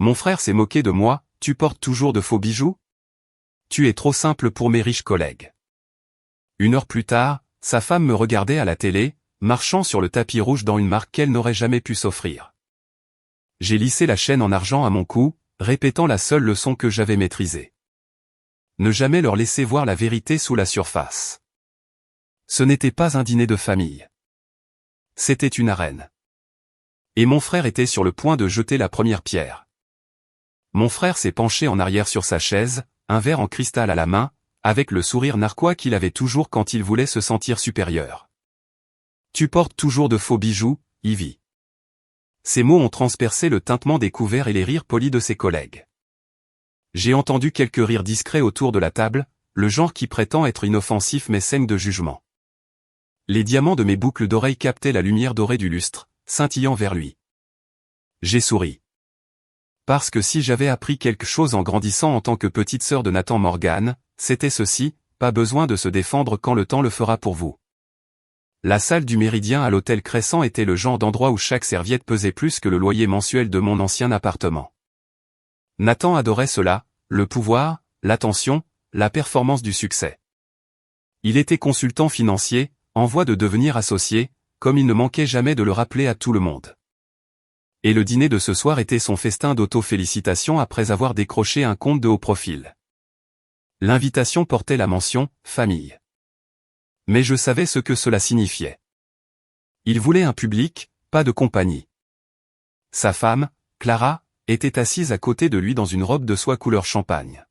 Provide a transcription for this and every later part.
Mon frère s'est moqué de moi, tu portes toujours de faux bijoux? Tu es trop simple pour mes riches collègues. 1 heure plus tard, sa femme me regardait à la télé, marchant sur le tapis rouge dans une marque qu'elle n'aurait jamais pu s'offrir. J'ai lissé la chaîne en argent à mon cou, répétant la seule leçon que j'avais maîtrisée. Ne jamais leur laisser voir la vérité sous la surface. Ce n'était pas un dîner de famille. C'était une arène. Et mon frère était sur le point de jeter la première pierre. Mon frère s'est penché en arrière sur sa chaise, un verre en cristal à la main, avec le sourire narquois qu'il avait toujours quand il voulait se sentir supérieur. Tu portes toujours de faux bijoux, Ivy. Ces mots ont transpercé le tintement des couverts et les rires polis de ses collègues. J'ai entendu quelques rires discrets autour de la table, le genre qui prétend être inoffensif mais saigne de jugement. Les diamants de mes boucles d'oreilles captaient la lumière dorée du lustre, scintillant vers lui. J'ai souri. Parce que si j'avais appris quelque chose en grandissant en tant que petite sœur de Nathan Morgan, c'était ceci: pas besoin de se défendre quand le temps le fera pour vous. La salle du Méridien à l'hôtel Crescent était le genre d'endroit où chaque serviette pesait plus que le loyer mensuel de mon ancien appartement. Nathan adorait cela, le pouvoir, l'attention, la performance du succès. Il était consultant financier, en voie de devenir associé, comme il ne manquait jamais de le rappeler à tout le monde. Et le dîner de ce soir était son festin d'auto-félicitations après avoir décroché un compte de haut profil. L'invitation portait la mention « famille ». Mais je savais ce que cela signifiait. Il voulait un public, pas de compagnie. Sa femme, Clara, était assise à côté de lui dans une robe de soie couleur champagne.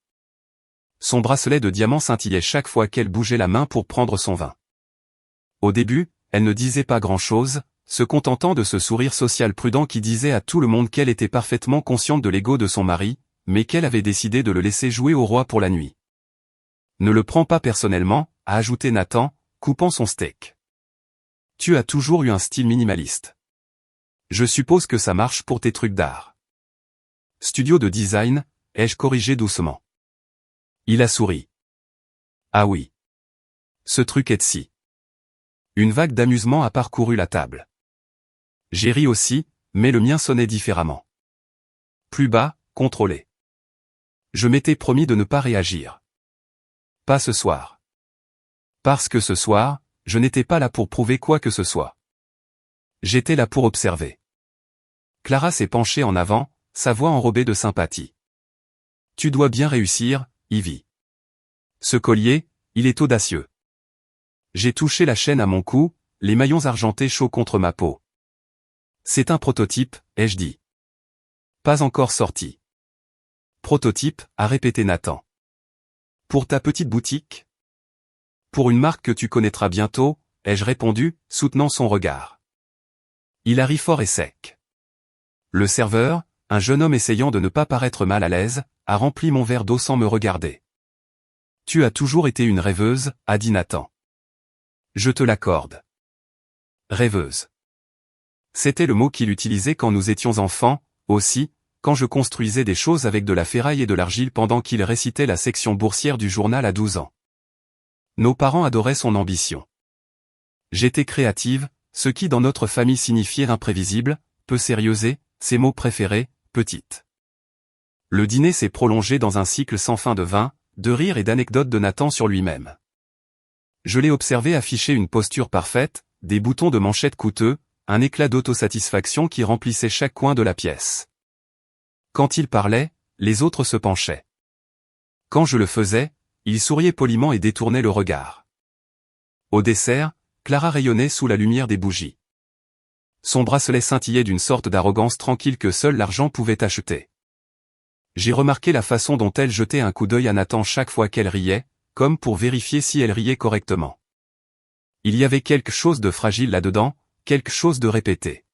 Son bracelet de diamant scintillait chaque fois qu'elle bougeait la main pour prendre son vin. Au début, elle ne disait pas grand-chose, se contentant de ce sourire social prudent qui disait à tout le monde qu'elle était parfaitement consciente de l'ego de son mari, mais qu'elle avait décidé de le laisser jouer au roi pour la nuit. Ne le prends pas personnellement, a ajouté Nathan, coupant son steak. Tu as toujours eu un style minimaliste. Je suppose que ça marche pour tes trucs d'art. Studio de design, ai-je corrigé doucement. Il a souri. Ah oui. Ce truc Etsy. Une vague d'amusement a parcouru la table. J'ai ri aussi, mais le mien sonnait différemment. Plus bas, contrôlé. Je m'étais promis de ne pas réagir. Pas ce soir. Parce que ce soir, je n'étais pas là pour prouver quoi que ce soit. J'étais là pour observer. Clara s'est penchée en avant, sa voix enrobée de sympathie. Tu dois bien réussir, Ivy. Ce collier, il est audacieux. J'ai touché la chaîne à mon cou, les maillons argentés chauds contre ma peau. C'est un prototype, ai-je dit. Pas encore sorti. Prototype, a répété Nathan. Pour ta petite boutique? Pour une marque que tu connaîtras bientôt, ai-je répondu, soutenant son regard. Il a ri fort et sec. Le serveur, un jeune homme essayant de ne pas paraître mal à l'aise, a rempli mon verre d'eau sans me regarder. Tu as toujours été une rêveuse, a dit Nathan. Je te l'accorde. Rêveuse. C'était le mot qu'il utilisait quand nous étions enfants, aussi, quand je construisais des choses avec de la ferraille et de l'argile pendant qu'il récitait la section boursière du journal à 12 ans. Nos parents adoraient son ambition. J'étais créative, ce qui dans notre famille signifiait imprévisible, peu sérieusé, ses mots préférés, petite. Le dîner s'est prolongé dans un cycle sans fin de vin, de rires et d'anecdotes de Nathan sur lui-même. Je l'ai observé afficher une posture parfaite, des boutons de manchette coûteux, un éclat d'autosatisfaction qui remplissait chaque coin de la pièce. Quand il parlait, les autres se penchaient. Quand je le faisais, il souriait poliment et détournait le regard. Au dessert, Clara rayonnait sous la lumière des bougies. Son bracelet scintillait d'une sorte d'arrogance tranquille que seul l'argent pouvait acheter. J'ai remarqué la façon dont elle jetait un coup d'œil à Nathan chaque fois qu'elle riait, comme pour vérifier si elle riait correctement. Il y avait quelque chose de fragile là-dedans, quelque chose de répété.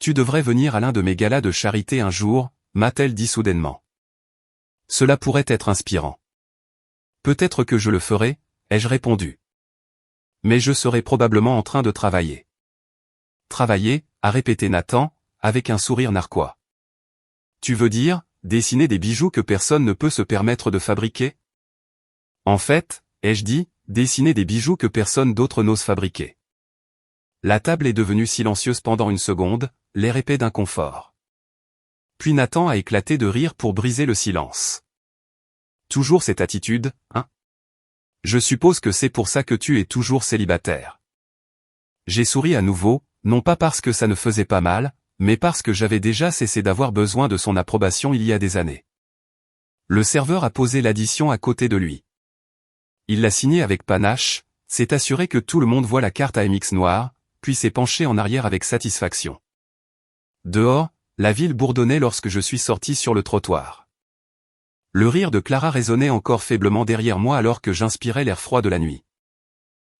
Tu devrais venir à l'un de mes galas de charité un jour, m'a-t-elle dit soudainement. Cela pourrait être inspirant. Peut-être que je le ferai, ai-je répondu. Mais je serai probablement en train de travailler. Travailler, a répété Nathan, avec un sourire narquois. Tu veux dire, dessiner des bijoux que personne ne peut se permettre de fabriquer? En fait, ai-je dit, dessiner des bijoux que personne d'autre n'ose fabriquer. La table est devenue silencieuse pendant une seconde, l'air épais d'inconfort. Puis Nathan a éclaté de rire pour briser le silence. Toujours cette attitude, hein? Je suppose que c'est pour ça que tu es toujours célibataire. J'ai souri à nouveau, non pas parce que ça ne faisait pas mal, mais parce que j'avais déjà cessé d'avoir besoin de son approbation il y a des années. Le serveur a posé l'addition à côté de lui. Il l'a signée avec panache, s'est assuré que tout le monde voit la carte AMX noire, puis s'est penché en arrière avec satisfaction. Dehors, la ville bourdonnait lorsque je suis sorti sur le trottoir. Le rire de Clara résonnait encore faiblement derrière moi alors que j'inspirais l'air froid de la nuit.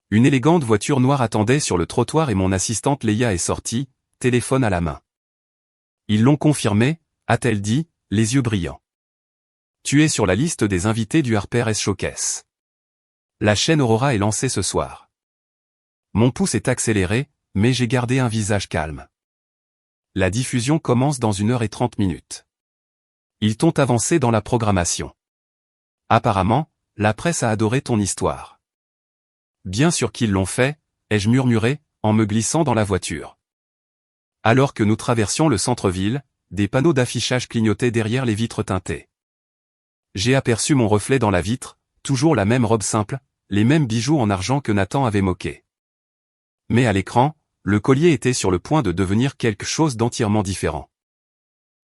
Une élégante voiture noire attendait sur le trottoir et mon assistante Leia est sortie, téléphone à la main. Ils l'ont confirmé, a-t-elle dit, les yeux brillants. Tu es sur la liste des invités du Harper's Showcase. La chaîne Aurora est lancée ce soir. Mon pouce est accéléré, mais j'ai gardé un visage calme. La diffusion commence dans 1h30. Ils t'ont avancé dans la programmation. Apparemment, la presse a adoré ton histoire. Bien sûr qu'ils l'ont fait, ai-je murmuré, en me glissant dans la voiture. Alors que nous traversions le centre-ville, des panneaux d'affichage clignotaient derrière les vitres teintées. J'ai aperçu mon reflet dans la vitre, toujours la même robe simple, les mêmes bijoux en argent que Nathan avait moqué. Mais à l'écran, le collier était sur le point de devenir quelque chose d'entièrement différent.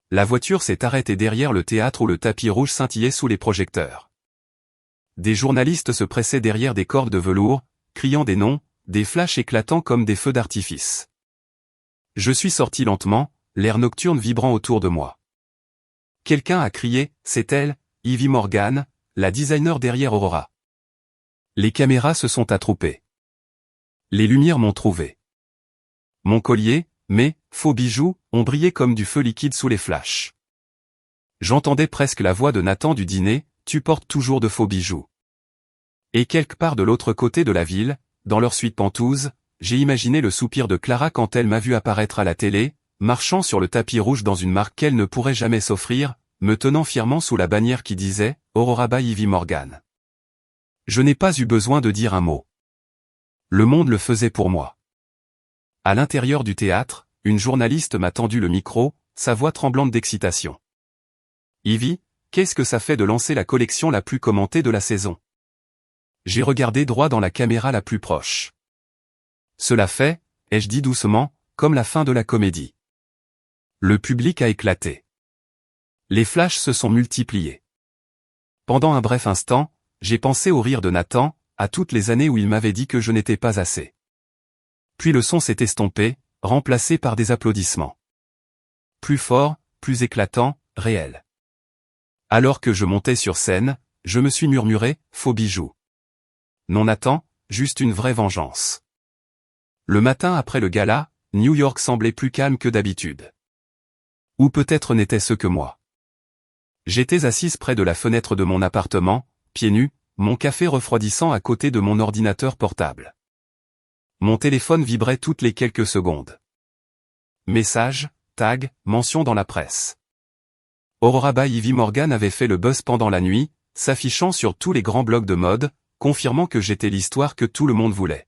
La voiture s'est arrêtée derrière le théâtre où le tapis rouge scintillait sous les projecteurs. Des journalistes se pressaient derrière des cordes de velours, criant des noms, des flashs éclatants comme des feux d'artifice. Je suis sorti lentement, l'air nocturne vibrant autour de moi. Quelqu'un a crié, c'est elle, Ivy Morgan, la designer derrière Aurora. Les caméras se sont attroupées. Les lumières m'ont trouvé. Mon collier, mes faux bijoux, ont brillé comme du feu liquide sous les flashs. J'entendais presque la voix de Nathan du dîner, tu portes toujours de faux bijoux. Et quelque part de l'autre côté de la ville, dans leur suite pentouse, j'ai imaginé le soupir de Clara quand elle m'a vu apparaître à la télé, marchant sur le tapis rouge dans une marque qu'elle ne pourrait jamais s'offrir, me tenant fièrement sous la bannière qui disait « Aurora by Ivy Morgan ». Je n'ai pas eu besoin de dire un mot. Le monde le faisait pour moi. À l'intérieur du théâtre, une journaliste m'a tendu le micro, sa voix tremblante d'excitation. « Ivy, qu'est-ce que ça fait de lancer la collection la plus commentée de la saison ?» J'ai regardé droit dans la caméra la plus proche. Cela fait, ai-je dit doucement, comme la fin de la comédie. Le public a éclaté. Les flashs se sont multipliés. Pendant un bref instant, j'ai pensé au rire de Nathan, à toutes les années où il m'avait dit que je n'étais pas assez. Puis le son s'est estompé, remplacé par des applaudissements. Plus fort, plus éclatant, réel. Alors que je montais sur scène, je me suis murmuré, faux bijoux. Non Nathan, juste une vraie vengeance. Le matin après le gala, New York semblait plus calme que d'habitude. Ou peut-être n'était-ce que moi. J'étais assise près de la fenêtre de mon appartement, pieds nus, mon café refroidissant à côté de mon ordinateur portable. Mon téléphone vibrait toutes les quelques secondes. Messages, tags, mentions dans la presse. Aurora by Ivy Morgan avait fait le buzz pendant la nuit, s'affichant sur tous les grands blogs de mode, confirmant que j'étais l'histoire que tout le monde voulait.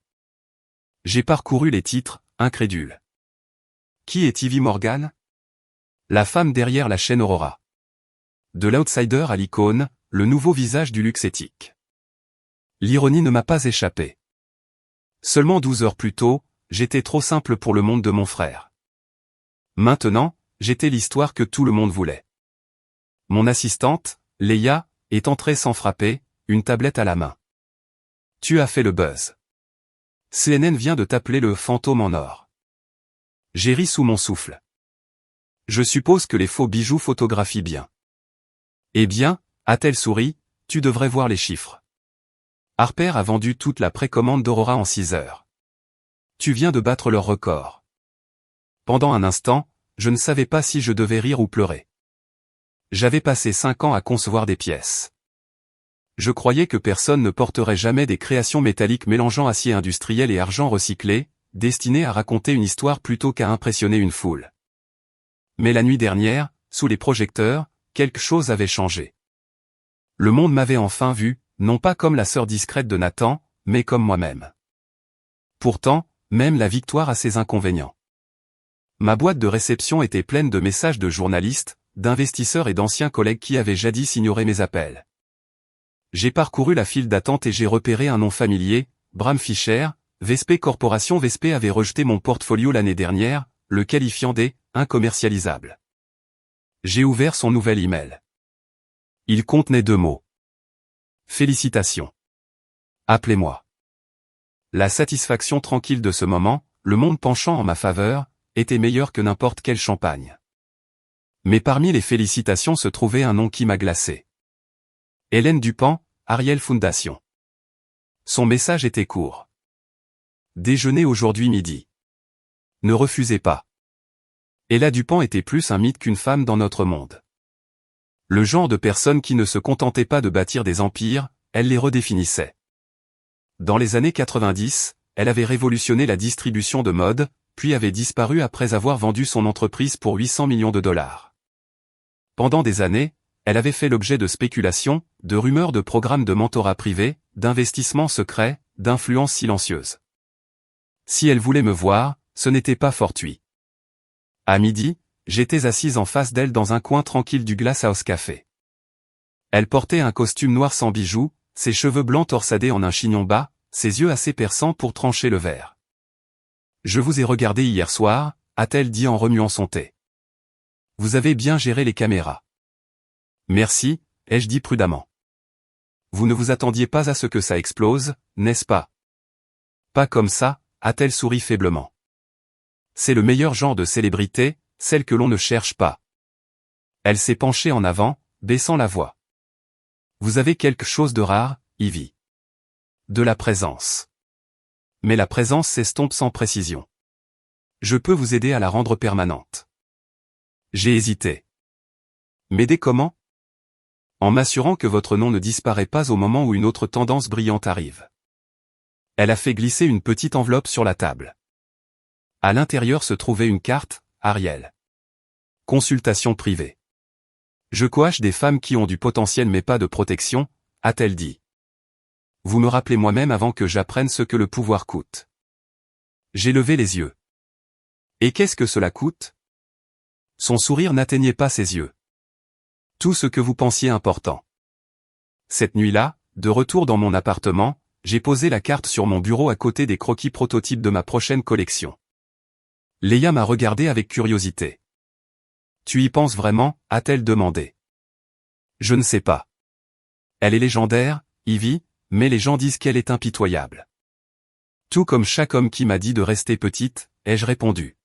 J'ai parcouru les titres, incrédule. Qui est Ivy Morgan? La femme derrière la chaîne Aurora. De l'outsider à l'icône, le nouveau visage du luxe éthique. L'ironie ne m'a pas échappé. Seulement 12 heures plus tôt, j'étais trop simple pour le monde de mon frère. Maintenant, j'étais l'histoire que tout le monde voulait. Mon assistante, Leia, est entrée sans frapper, une tablette à la main. Tu as fait le buzz. CNN vient de t'appeler le fantôme en or. J'ai ri sous mon souffle. Je suppose que les faux bijoux photographient bien. Eh bien, a-t-elle souri, tu devrais voir les chiffres. Harper a vendu toute la précommande d'Aurora en 6 heures. Tu viens de battre leur record. Pendant un instant, je ne savais pas si je devais rire ou pleurer. J'avais passé 5 ans à concevoir des pièces. Je croyais que personne ne porterait jamais des créations métalliques mélangeant acier industriel et argent recyclé, destinées à raconter une histoire plutôt qu'à impressionner une foule. Mais la nuit dernière, sous les projecteurs, quelque chose avait changé. Le monde m'avait enfin vu, non pas comme la sœur discrète de Nathan, mais comme moi-même. Pourtant, même la victoire a ses inconvénients. Ma boîte de réception était pleine de messages de journalistes, d'investisseurs et d'anciens collègues qui avaient jadis ignoré mes appels. J'ai parcouru la file d'attente et j'ai repéré un nom familier, Bram Fischer. Vespe Corporation. Vespe avait rejeté mon portfolio l'année dernière, le qualifiant incommercialisable. J'ai ouvert son nouvel email. Il contenait 2 mots. Félicitations. Appelez-moi. La satisfaction tranquille de ce moment, le monde penchant en ma faveur, était meilleure que n'importe quel champagne. Mais parmi les félicitations se trouvait un nom qui m'a glacé. Hélène Dupan, Ariel Foundation. Son message était court. Déjeuner aujourd'hui midi. Ne refusez pas. Ella Dupan était plus un mythe qu'une femme dans notre monde. Le genre de personne qui ne se contentait pas de bâtir des empires, elle les redéfinissait. Dans les années 90, elle avait révolutionné la distribution de mode, puis avait disparu après avoir vendu son entreprise pour 800 millions de dollars. Pendant des années, elle avait fait l'objet de spéculations, de rumeurs de programmes de mentorat privé, d'investissements secrets, d'influences silencieuses. Si elle voulait me voir, ce n'était pas fortuit. À midi, j'étais assise en face d'elle dans un coin tranquille du Glasshouse Café. Elle portait un costume noir sans bijoux, ses cheveux blancs torsadés en un chignon bas, ses yeux assez perçants pour trancher le verre. « Je vous ai regardé hier soir », a-t-elle dit en remuant son thé. « Vous avez bien géré les caméras. »« Merci », ai-je dit prudemment. « Vous ne vous attendiez pas à ce que ça explose, n'est-ce pas ? » « Pas comme ça », a-t-elle souri faiblement. « C'est le meilleur genre de célébrité, celle que l'on ne cherche pas. » Elle s'est penchée en avant, baissant la voix. « Vous avez quelque chose de rare, Ivy. De la présence. Mais la présence s'estompe sans précision. Je peux vous aider à la rendre permanente. » J'ai hésité. M'aider comment ? En m'assurant que votre nom ne disparaît pas au moment où une autre tendance brillante arrive. Elle a fait glisser une petite enveloppe sur la table. À l'intérieur se trouvait une carte, Ariel. Consultation privée. Je coache des femmes qui ont du potentiel mais pas de protection, a-t-elle dit. Vous me rappelez moi-même avant que j'apprenne ce que le pouvoir coûte. J'ai levé les yeux. Et qu'est-ce que cela coûte ? Son sourire n'atteignait pas ses yeux. Tout ce que vous pensiez important. Cette nuit-là, de retour dans mon appartement, j'ai posé la carte sur mon bureau à côté des croquis prototypes de ma prochaine collection. Léa m'a regardé avec curiosité. Tu y penses vraiment ? A-t-elle demandé. Je ne sais pas. Elle est légendaire, Ivy, mais les gens disent qu'elle est impitoyable. Tout comme chaque homme qui m'a dit de rester petite, ai-je répondu.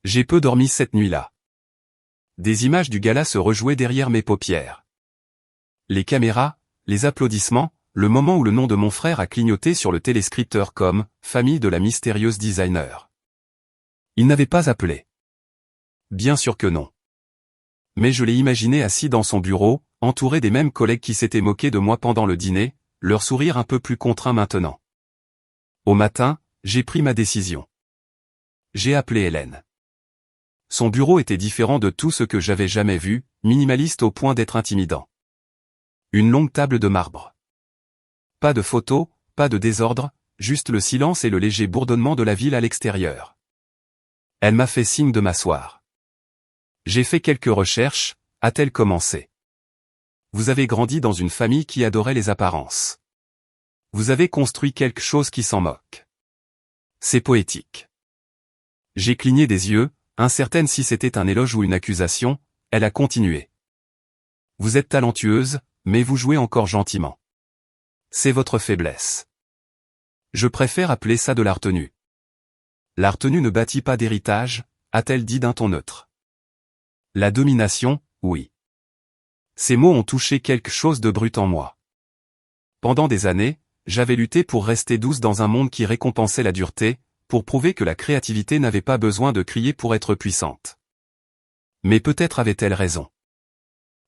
J'ai peu dormi cette nuit-là. Des images du gala se rejouaient derrière mes paupières. Les caméras, les applaudissements, le moment où le nom de mon frère a clignoté sur le téléscripteur comme « famille de la mystérieuse designer ». Il n'avait pas appelé. Bien sûr que non. Mais je l'ai imaginé assis dans son bureau, entouré des mêmes collègues qui s'étaient moqués de moi pendant le dîner, leur sourire un peu plus contraint maintenant. Au matin, j'ai pris ma décision. J'ai appelé Hélène. Son bureau était différent de tout ce que j'avais jamais vu, minimaliste au point d'être intimidant. Une longue table de marbre. Pas de photos, pas de désordre, juste le silence et le léger bourdonnement de la ville à l'extérieur. Elle m'a fait signe de m'asseoir. J'ai fait quelques recherches, a-t-elle commencé. Vous avez grandi dans une famille qui adorait les apparences. Vous avez construit quelque chose qui s'en moque. C'est poétique. J'ai cligné des yeux, incertaine si c'était un éloge ou une accusation, elle a continué. Vous êtes talentueuse, mais vous jouez encore gentiment. C'est votre faiblesse. Je préfère appeler ça de la retenue. La retenue ne bâtit pas d'héritage, a-t-elle dit d'un ton neutre. La domination, oui. Ces mots ont touché quelque chose de brut en moi. Pendant des années, j'avais lutté pour rester douce dans un monde qui récompensait la dureté, pour prouver que la créativité n'avait pas besoin de crier pour être puissante. Mais peut-être avait-elle raison.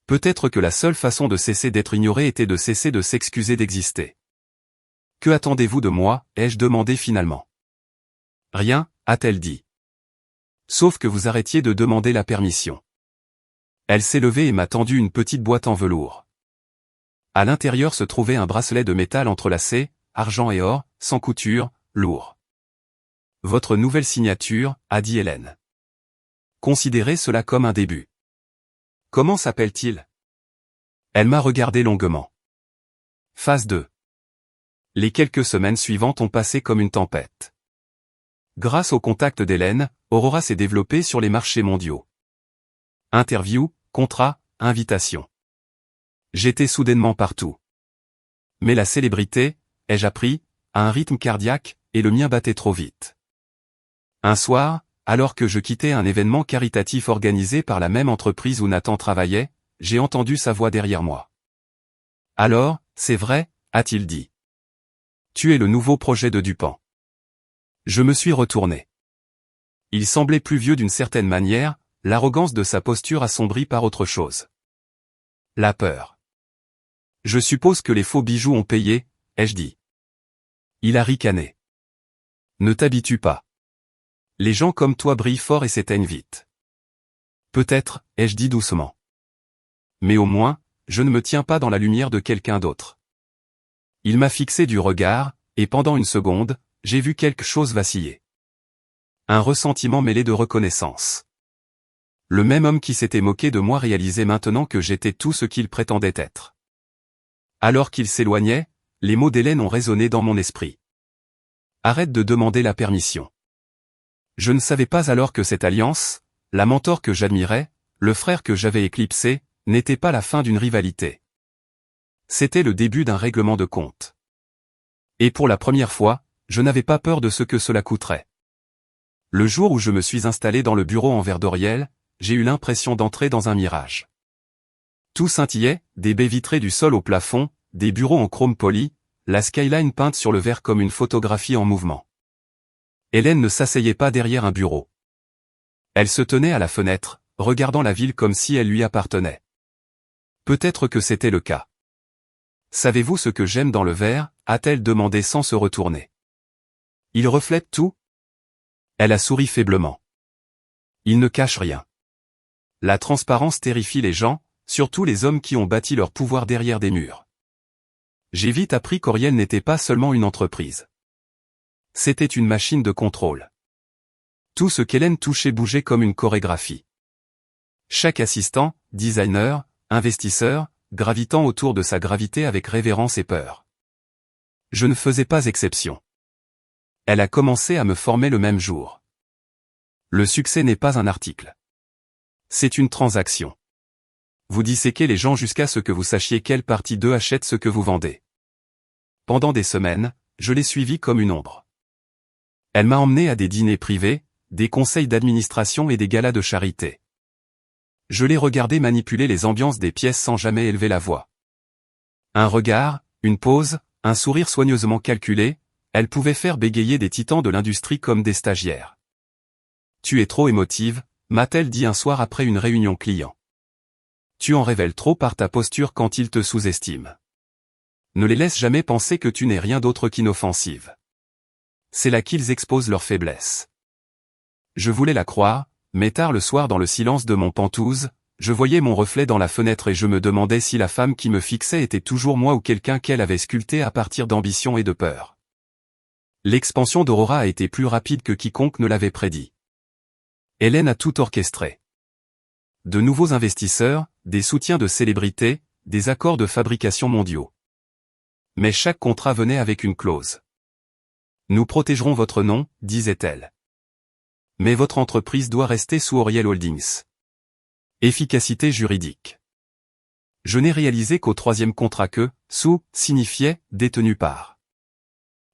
Peut-être que la seule façon de cesser d'être ignoré était de cesser de s'excuser d'exister. Que attendez-vous de moi, ai-je demandé finalement. Rien, a-t-elle dit. Sauf que vous arrêtiez de demander la permission. Elle s'est levée et m'a tendu une petite boîte en velours. À l'intérieur se trouvait un bracelet de métal entrelacé, argent et or, sans couture, lourd. Votre nouvelle signature, a dit Hélène. Considérez cela comme un début. Comment s'appelle-t-il? Elle m'a regardé longuement. Phase 2. Les quelques semaines suivantes ont passé comme une tempête. Grâce au contact d'Hélène, Aurora s'est développée sur les marchés mondiaux. Interviews, contrats, invitations. J'étais soudainement partout. Mais la célébrité, ai-je appris, a un rythme cardiaque, et le mien battait trop vite. Un soir, alors que je quittais un événement caritatif organisé par la même entreprise où Nathan travaillait, j'ai entendu sa voix derrière moi. Alors, c'est vrai, a-t-il dit. Tu es le nouveau projet de Dupont. Je me suis retourné. Il semblait plus vieux d'une certaine manière, l'arrogance de sa posture assombrie par autre chose. La peur. Je suppose que les faux bijoux ont payé, ai-je dit. Il a ricané. Ne t'habitue pas. Les gens comme toi brillent fort et s'éteignent vite. Peut-être, ai-je dit doucement. Mais au moins, je ne me tiens pas dans la lumière de quelqu'un d'autre. Il m'a fixé du regard, et pendant une seconde, j'ai vu quelque chose vaciller. Un ressentiment mêlé de reconnaissance. Le même homme qui s'était moqué de moi réalisait maintenant que j'étais tout ce qu'il prétendait être. Alors qu'il s'éloignait, les mots d'Hélène ont résonné dans mon esprit. Arrête de demander la permission. Je ne savais pas alors que cette alliance, la mentor que j'admirais, le frère que j'avais éclipsé, n'était pas la fin d'une rivalité. C'était le début d'un règlement de compte. Et pour la première fois, je n'avais pas peur de ce que cela coûterait. Le jour où je me suis installé dans le bureau en verre d'Oriel, j'ai eu l'impression d'entrer dans un mirage. Tout scintillait, des baies vitrées du sol au plafond, des bureaux en chrome poli, la skyline peinte sur le verre comme une photographie en mouvement. Hélène ne s'asseyait pas derrière un bureau. Elle se tenait à la fenêtre, regardant la ville comme si elle lui appartenait. Peut-être que c'était le cas. Savez-vous ce que j'aime dans le verre, a-t-elle demandé sans se retourner. Il reflète tout? Elle a souri faiblement. Il ne cache rien. La transparence terrifie les gens, surtout les hommes qui ont bâti leur pouvoir derrière des murs. J'ai vite appris qu'Oriel n'était pas seulement une entreprise. C'était une machine de contrôle. Tout ce qu'Hélène touchait bougeait comme une chorégraphie. Chaque assistant, designer, investisseur, gravitant autour de sa gravité avec révérence et peur. Je ne faisais pas exception. Elle a commencé à me former le même jour. Le succès n'est pas un article. C'est une transaction. Vous disséquez les gens jusqu'à ce que vous sachiez quelle partie d'eux achète ce que vous vendez. Pendant des semaines, je l'ai suivie comme une ombre. Elle m'a emmené à des dîners privés, des conseils d'administration et des galas de charité. Je l'ai regardé manipuler les ambiances des pièces sans jamais élever la voix. Un regard, une pause, un sourire soigneusement calculé, elle pouvait faire bégayer des titans de l'industrie comme des stagiaires. Tu es trop émotive, m'a-t-elle dit un soir après une réunion client. Tu en révèles trop par ta posture quand ils te sous-estiment. Ne les laisse jamais penser que tu n'es rien d'autre qu'inoffensive. C'est là qu'ils exposent leur faiblesse. Je voulais la croire, mais tard le soir dans le silence de mon penthouse, je voyais mon reflet dans la fenêtre et je me demandais si la femme qui me fixait était toujours moi ou quelqu'un qu'elle avait sculpté à partir d'ambition et de peur. L'expansion d'Aurora a été plus rapide que quiconque ne l'avait prédit. Hélène a tout orchestré. De nouveaux investisseurs, des soutiens de célébrités, des accords de fabrication mondiaux. Mais chaque contrat venait avec une clause. Nous protégerons votre nom, disait-elle. Mais votre entreprise doit rester sous Auriel Holdings. Efficacité juridique. Je n'ai réalisé qu'au troisième contrat que, sous, signifiait, détenu par.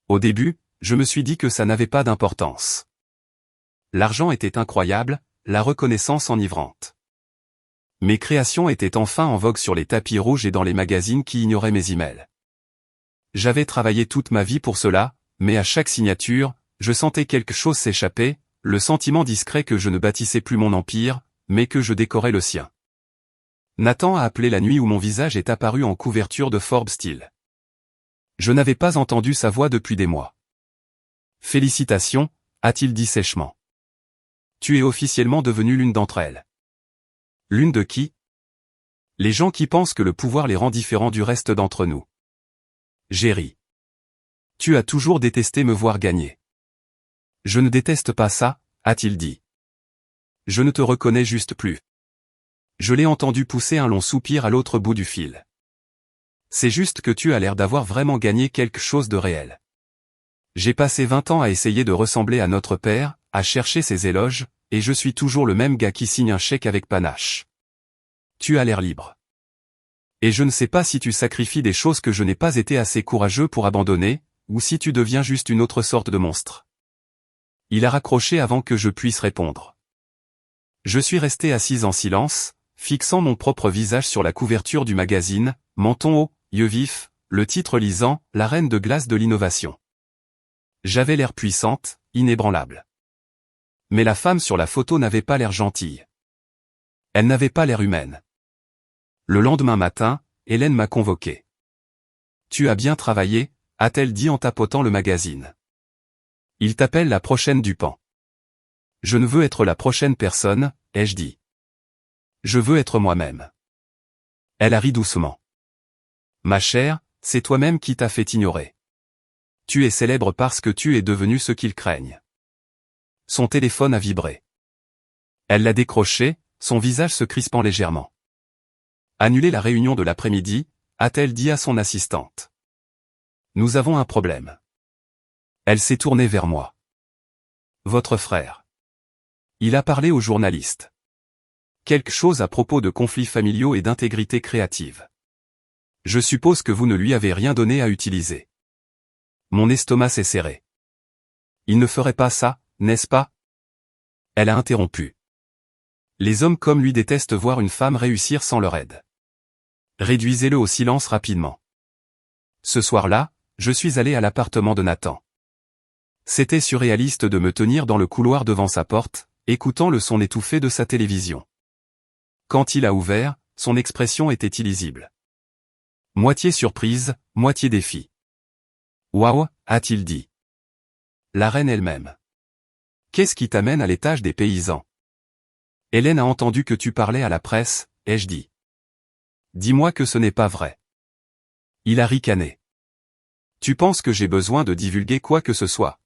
Au début, je me suis dit que ça n'avait pas d'importance. L'argent était incroyable, la reconnaissance enivrante. Mes créations étaient enfin en vogue sur les tapis rouges et dans les magazines qui ignoraient mes emails. J'avais travaillé toute ma vie pour cela, mais à chaque signature, je sentais quelque chose s'échapper, le sentiment discret que je ne bâtissais plus mon empire, mais que je décorais le sien. Nathan a appelé la nuit où mon visage est apparu en couverture de Forbes Style. Je n'avais pas entendu sa voix depuis des mois. Félicitations, a-t-il dit sèchement. Tu es officiellement devenue l'une d'entre elles. L'une de qui? Les gens qui pensent que le pouvoir les rend différents du reste d'entre nous. J'ai ri. Tu as toujours détesté me voir gagner. Je ne déteste pas ça, a-t-il dit. Je ne te reconnais juste plus. Je l'ai entendu pousser un long soupir à l'autre bout du fil. C'est juste que tu as l'air d'avoir vraiment gagné quelque chose de réel. J'ai passé 20 ans à essayer de ressembler à notre père, à chercher ses éloges, et je suis toujours le même gars qui signe un chèque avec panache. Tu as l'air libre. Et je ne sais pas si tu sacrifies des choses que je n'ai pas été assez courageux pour abandonner, ou si tu deviens juste une autre sorte de monstre. Il a raccroché avant que je puisse répondre. Je suis resté assise en silence, fixant mon propre visage sur la couverture du magazine, menton haut, yeux vifs, le titre lisant « La reine de glace de l'innovation ». J'avais l'air puissante, inébranlable. Mais la femme sur la photo n'avait pas l'air gentille. Elle n'avait pas l'air humaine. Le lendemain matin, Hélène m'a convoqué. « Tu as bien travaillé », a-t-elle dit en tapotant le magazine. « Il t'appelle la prochaine Dupont. »« Je ne veux être la prochaine personne », ai-je dit. « Je veux être moi-même. » Elle a ri doucement. « Ma chère, c'est toi-même qui t'as fait ignorer. Tu es célèbre parce que tu es devenu ce qu'ils craignent. » Son téléphone a vibré. Elle l'a décroché, son visage se crispant légèrement. « Annuler la réunion de l'après-midi », a-t-elle dit à son assistante. « Nous avons un problème. » Elle s'est tournée vers moi. « Votre frère. » Il a parlé au journaliste. Quelque chose à propos de conflits familiaux et d'intégrité créative. Je suppose que vous ne lui avez rien donné à utiliser. Mon estomac s'est serré. Il ne ferait pas ça, n'est-ce pas? Elle a interrompu. Les hommes comme lui détestent voir une femme réussir sans leur aide. Réduisez-le au silence rapidement. Ce soir-là, je suis allé à l'appartement de Nathan. C'était surréaliste de me tenir dans le couloir devant sa porte, écoutant le son étouffé de sa télévision. Quand il a ouvert, son expression était illisible. Moitié surprise, moitié défi. « Waouh » a-t-il dit. La reine elle-même. « Qu'est-ce qui t'amène à l'étage des paysans? » Hélène a entendu que tu parlais à la presse, ai-je dit. Dis-moi que ce n'est pas vrai. Il a ricané. Tu penses que j'ai besoin de divulguer quoi que ce soit?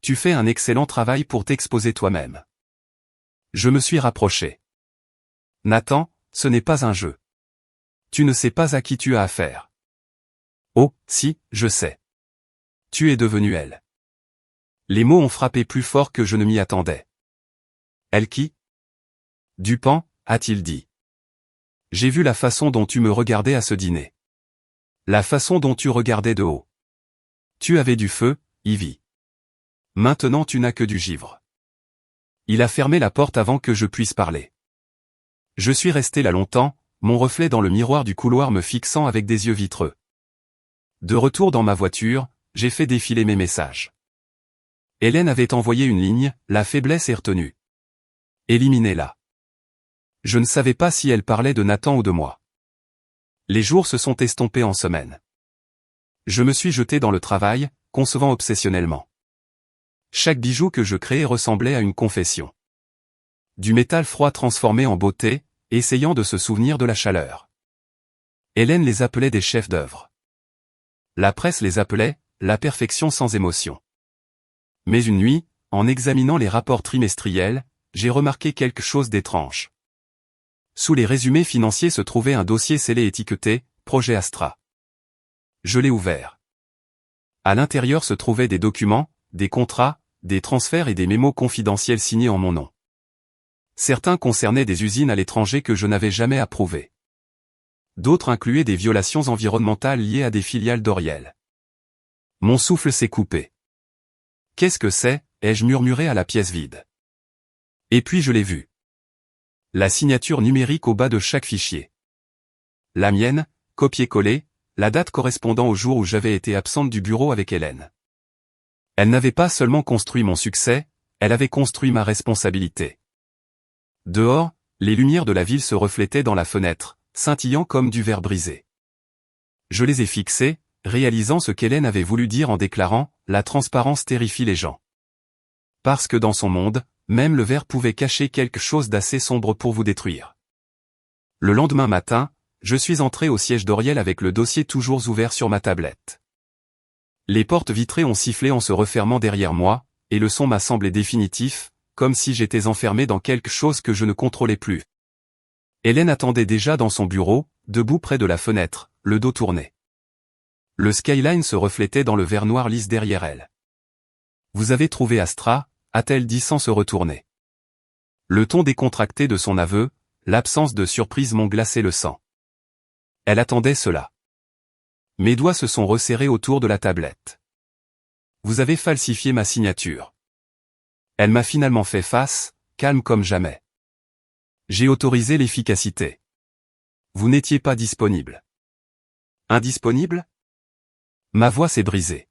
Tu fais un excellent travail pour t'exposer toi-même. Je me suis rapproché. Nathan, ce n'est pas un jeu. Tu ne sais pas à qui tu as affaire. Oh, si, je sais. Tu es devenue elle. Les mots ont frappé plus fort que je ne m'y attendais. Elle qui? Dupont, a-t-il dit. J'ai vu la façon dont tu me regardais à ce dîner. La façon dont tu regardais de haut. Tu avais du feu, Ivy. Maintenant tu n'as que du givre. Il a fermé la porte avant que je puisse parler. Je suis resté là longtemps, mon reflet dans le miroir du couloir me fixant avec des yeux vitreux. De retour dans ma voiture, j'ai fait défiler mes messages. Hélène avait envoyé une ligne, la faiblesse est retenue. Éliminez-la. Je ne savais pas si elle parlait de Nathan ou de moi. Les jours se sont estompés en semaines. Je me suis jeté dans le travail, concevant obsessionnellement. Chaque bijou que je créais ressemblait à une confession. Du métal froid transformé en beauté, essayant de se souvenir de la chaleur. Hélène les appelait des chefs d'œuvre. La presse les appelait « la perfection sans émotion ». Mais une nuit, en examinant les rapports trimestriels, j'ai remarqué quelque chose d'étrange. Sous les résumés financiers se trouvait un dossier scellé étiqueté « Projet Astra ». Je l'ai ouvert. À l'intérieur se trouvaient des documents, des contrats, des transferts et des mémos confidentiels signés en mon nom. Certains concernaient des usines à l'étranger que je n'avais jamais approuvées. D'autres incluaient des violations environnementales liées à des filiales d'Oriel. Mon souffle s'est coupé. Qu'est-ce que c'est, ai-je murmuré à la pièce vide. Et puis je l'ai vu. La signature numérique au bas de chaque fichier. La mienne, copier-coller, la date correspondant au jour où j'avais été absente du bureau avec Hélène. Elle n'avait pas seulement construit mon succès, elle avait construit ma responsabilité. Dehors, les lumières de la ville se reflétaient dans la fenêtre, scintillant comme du verre brisé. Je les ai fixées, réalisant ce qu'Hélène avait voulu dire en déclarant « La transparence terrifie les gens ». Parce que dans son monde, même le verre pouvait cacher quelque chose d'assez sombre pour vous détruire. Le lendemain matin, je suis entré au siège d'Oriel avec le dossier toujours ouvert sur ma tablette. Les portes vitrées ont sifflé en se refermant derrière moi, et le son m'a semblé définitif, comme si j'étais enfermé dans quelque chose que je ne contrôlais plus. Hélène attendait déjà dans son bureau, debout près de la fenêtre, le dos tourné. Le skyline se reflétait dans le verre noir lisse derrière elle. « Vous avez trouvé Astra ?» a-t-elle dit sans se retourner. Le ton décontracté de son aveu, l'absence de surprise m'ont glacé le sang. Elle attendait cela. Mes doigts se sont resserrés autour de la tablette. « Vous avez falsifié ma signature. » Elle m'a finalement fait face, calme comme jamais. J'ai autorisé l'efficacité. Vous n'étiez pas disponible. Indisponible ? Ma voix s'est brisée.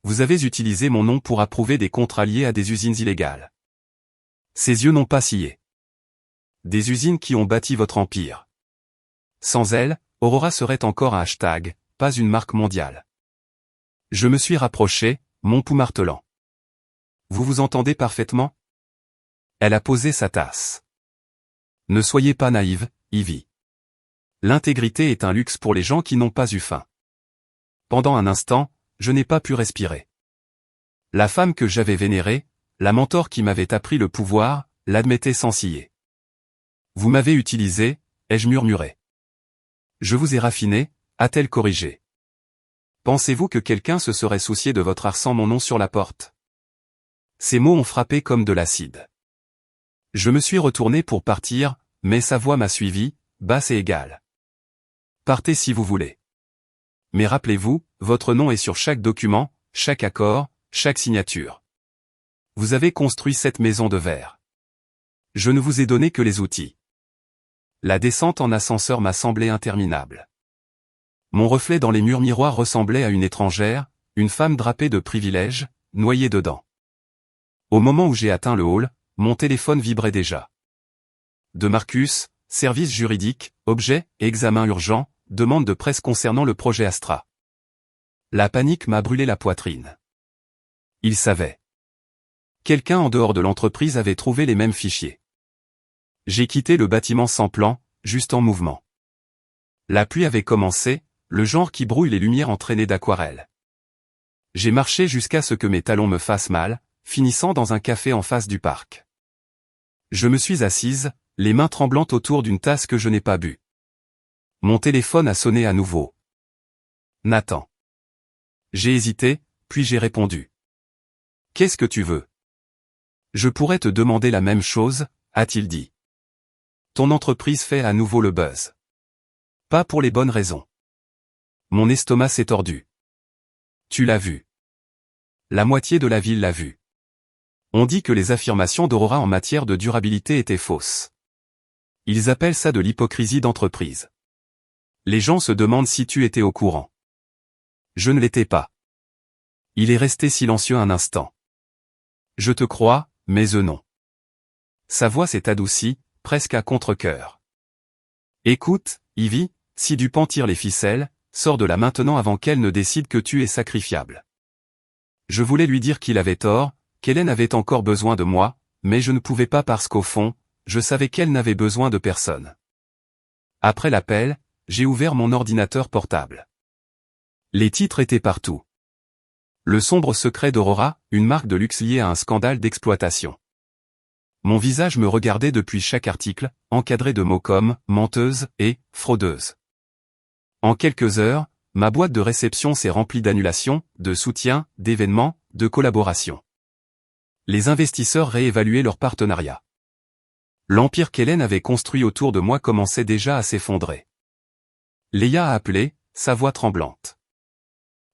Vous avez utilisé mon nom pour approuver des contrats liés à des usines illégales. Ses yeux n'ont pas scié. Des usines qui ont bâti votre empire. Sans elles, Aurora serait encore un hashtag, pas une marque mondiale. Je me suis rapproché, mon pouls martelant. Vous vous entendez parfaitement ? Elle a posé sa tasse. Ne soyez pas naïve, Ivy. L'intégrité est un luxe pour les gens qui n'ont pas eu faim. Pendant un instant, je n'ai pas pu respirer. La femme que j'avais vénérée, la mentor qui m'avait appris le pouvoir, l'admettait sans ciller. Vous m'avez utilisé, ai-je murmuré. Je vous ai raffiné, a-t-elle corrigé. Pensez-vous que quelqu'un se serait soucié de votre art sans mon nom sur la porte ? Ces mots ont frappé comme de l'acide. Je me suis retourné pour partir, mais sa voix m'a suivi, basse et égale. Partez si vous voulez. Mais rappelez-vous, votre nom est sur chaque document, chaque accord, chaque signature. Vous avez construit cette maison de verre. Je ne vous ai donné que les outils. La descente en ascenseur m'a semblé interminable. Mon reflet dans les murs miroirs ressemblait à une étrangère, une femme drapée de privilèges, noyée dedans. Au moment où j'ai atteint le hall, mon téléphone vibrait déjà. De Marcus, service juridique, objet, examen urgent, demande de presse concernant le projet Astra. La panique m'a brûlé la poitrine. Il savait. Quelqu'un en dehors de l'entreprise avait trouvé les mêmes fichiers. J'ai quitté le bâtiment sans plan, juste en mouvement. La pluie avait commencé, le genre qui brouille les lumières entraînées d'aquarelle. J'ai marché jusqu'à ce que mes talons me fassent mal, finissant dans un café en face du parc. Je me suis assise, les mains tremblantes autour d'une tasse que je n'ai pas bu. Mon téléphone a sonné à nouveau. Nathan. J'ai hésité, puis j'ai répondu. Qu'est-ce que tu veux ? Je pourrais te demander la même chose, a-t-il dit. Ton entreprise fait à nouveau le buzz. Pas pour les bonnes raisons. Mon estomac s'est tordu. Tu l'as vu. La moitié de la ville l'a vu. On dit que les affirmations d'Aurora en matière de durabilité étaient fausses. Ils appellent ça de l'hypocrisie d'entreprise. Les gens se demandent si tu étais au courant. Je ne l'étais pas. Il est resté silencieux un instant. Je te crois, mais eux non. Sa voix s'est adoucie, presque à contre-cœur. Écoute, Ivy, si Dupont tire les ficelles, sors de là maintenant avant qu'elle ne décide que tu es sacrifiable. Je voulais lui dire qu'il avait tort, qu'Hélène avait encore besoin de moi, mais je ne pouvais pas parce qu'au fond, je savais qu'elle n'avait besoin de personne. Après l'appel, j'ai ouvert mon ordinateur portable. Les titres étaient partout. Le sombre secret d'Aurora, une marque de luxe liée à un scandale d'exploitation. Mon visage me regardait depuis chaque article, encadré de mots comme « menteuse » et « fraudeuse ». En quelques heures, ma boîte de réception s'est remplie d'annulations, de soutiens, d'événements, de collaborations. Les investisseurs réévaluaient leur partenariat. L'empire qu'Hélène avait construit autour de moi commençait déjà à s'effondrer. Léa a appelé, sa voix tremblante.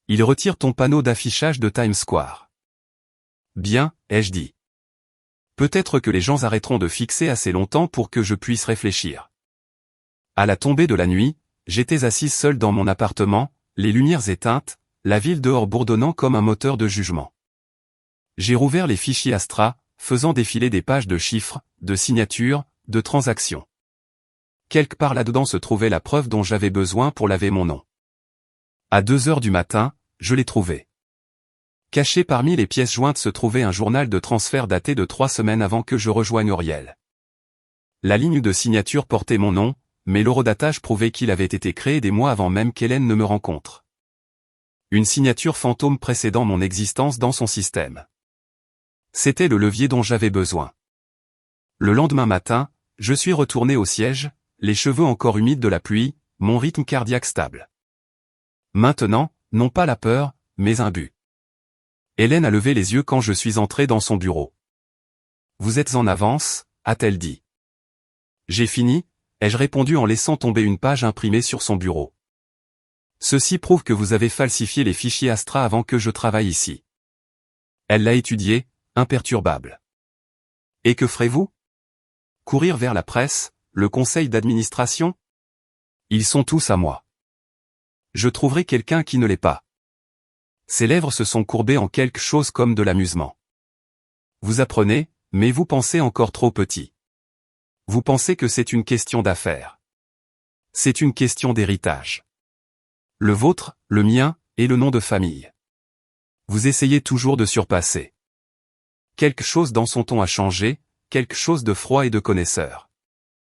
Il retire ton panneau d'affichage de Times Square. Bien, ai-je dit. Peut-être que les gens arrêteront de fixer assez longtemps pour que je puisse réfléchir. À la tombée de la nuit, j'étais assise seule dans mon appartement, les lumières éteintes, la ville dehors bourdonnant comme un moteur de jugement. J'ai rouvert les fichiers Astra, faisant défiler des pages de chiffres, de signatures, de transactions. Quelque part là-dedans se trouvait la preuve dont j'avais besoin pour laver mon nom. À 2 heures du matin, je l'ai trouvé. Caché parmi les pièces jointes se trouvait un journal de transfert daté de 3 semaines avant que je rejoigne Auriel. La ligne de signature portait mon nom, mais l'horodatage prouvait qu'il avait été créé des mois avant même qu'Hélène ne me rencontre. Une signature fantôme précédant mon existence dans son système. C'était le levier dont j'avais besoin. Le lendemain matin, Je suis retourné au siège, les cheveux encore humides de la pluie, mon rythme cardiaque stable. Maintenant, non pas la peur, mais un but. Hélène a levé les yeux quand je suis entré dans son bureau. « Vous êtes en avance », a-t-elle dit. « J'ai fini », ai-je répondu en laissant tomber une page imprimée sur son bureau. « Ceci prouve que vous avez falsifié les fichiers Astra avant que je travaille ici. » Elle l'a étudié, imperturbable. « Et que ferez-vous ? Courir vers la presse, le conseil d'administration ? Ils sont tous à moi. Je trouverai quelqu'un qui ne l'est pas. » Ses lèvres se sont courbées en quelque chose comme de l'amusement. « Vous apprenez, mais vous pensez encore trop petit. Vous pensez que c'est une question d'affaires. C'est une question d'héritage. Le vôtre, le mien, et le nom de famille. Vous essayez toujours de surpasser. » Quelque chose dans son ton a changé, quelque chose de froid et de connaisseur.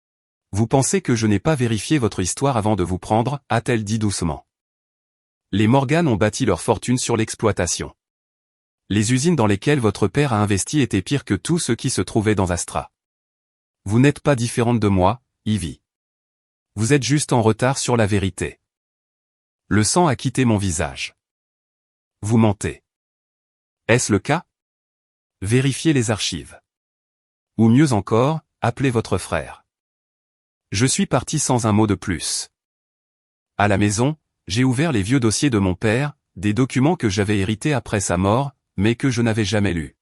« Vous pensez que je n'ai pas vérifié votre histoire avant de vous prendre, a-t-elle dit doucement. Les Morgan ont bâti leur fortune sur l'exploitation. Les usines dans lesquelles votre père a investi étaient pires que tout ce qui se trouvait dans Astra. Vous n'êtes pas différente de moi, Ivy. Vous êtes juste en retard sur la vérité. Le sang a quitté mon visage. Vous mentez. Est-ce le cas ? Vérifiez les archives. Ou mieux encore, appelez votre frère. Je suis parti sans un mot de plus. À la maison, j'ai ouvert les vieux dossiers de mon père, des documents que j'avais hérités après sa mort, mais que je n'avais jamais lus.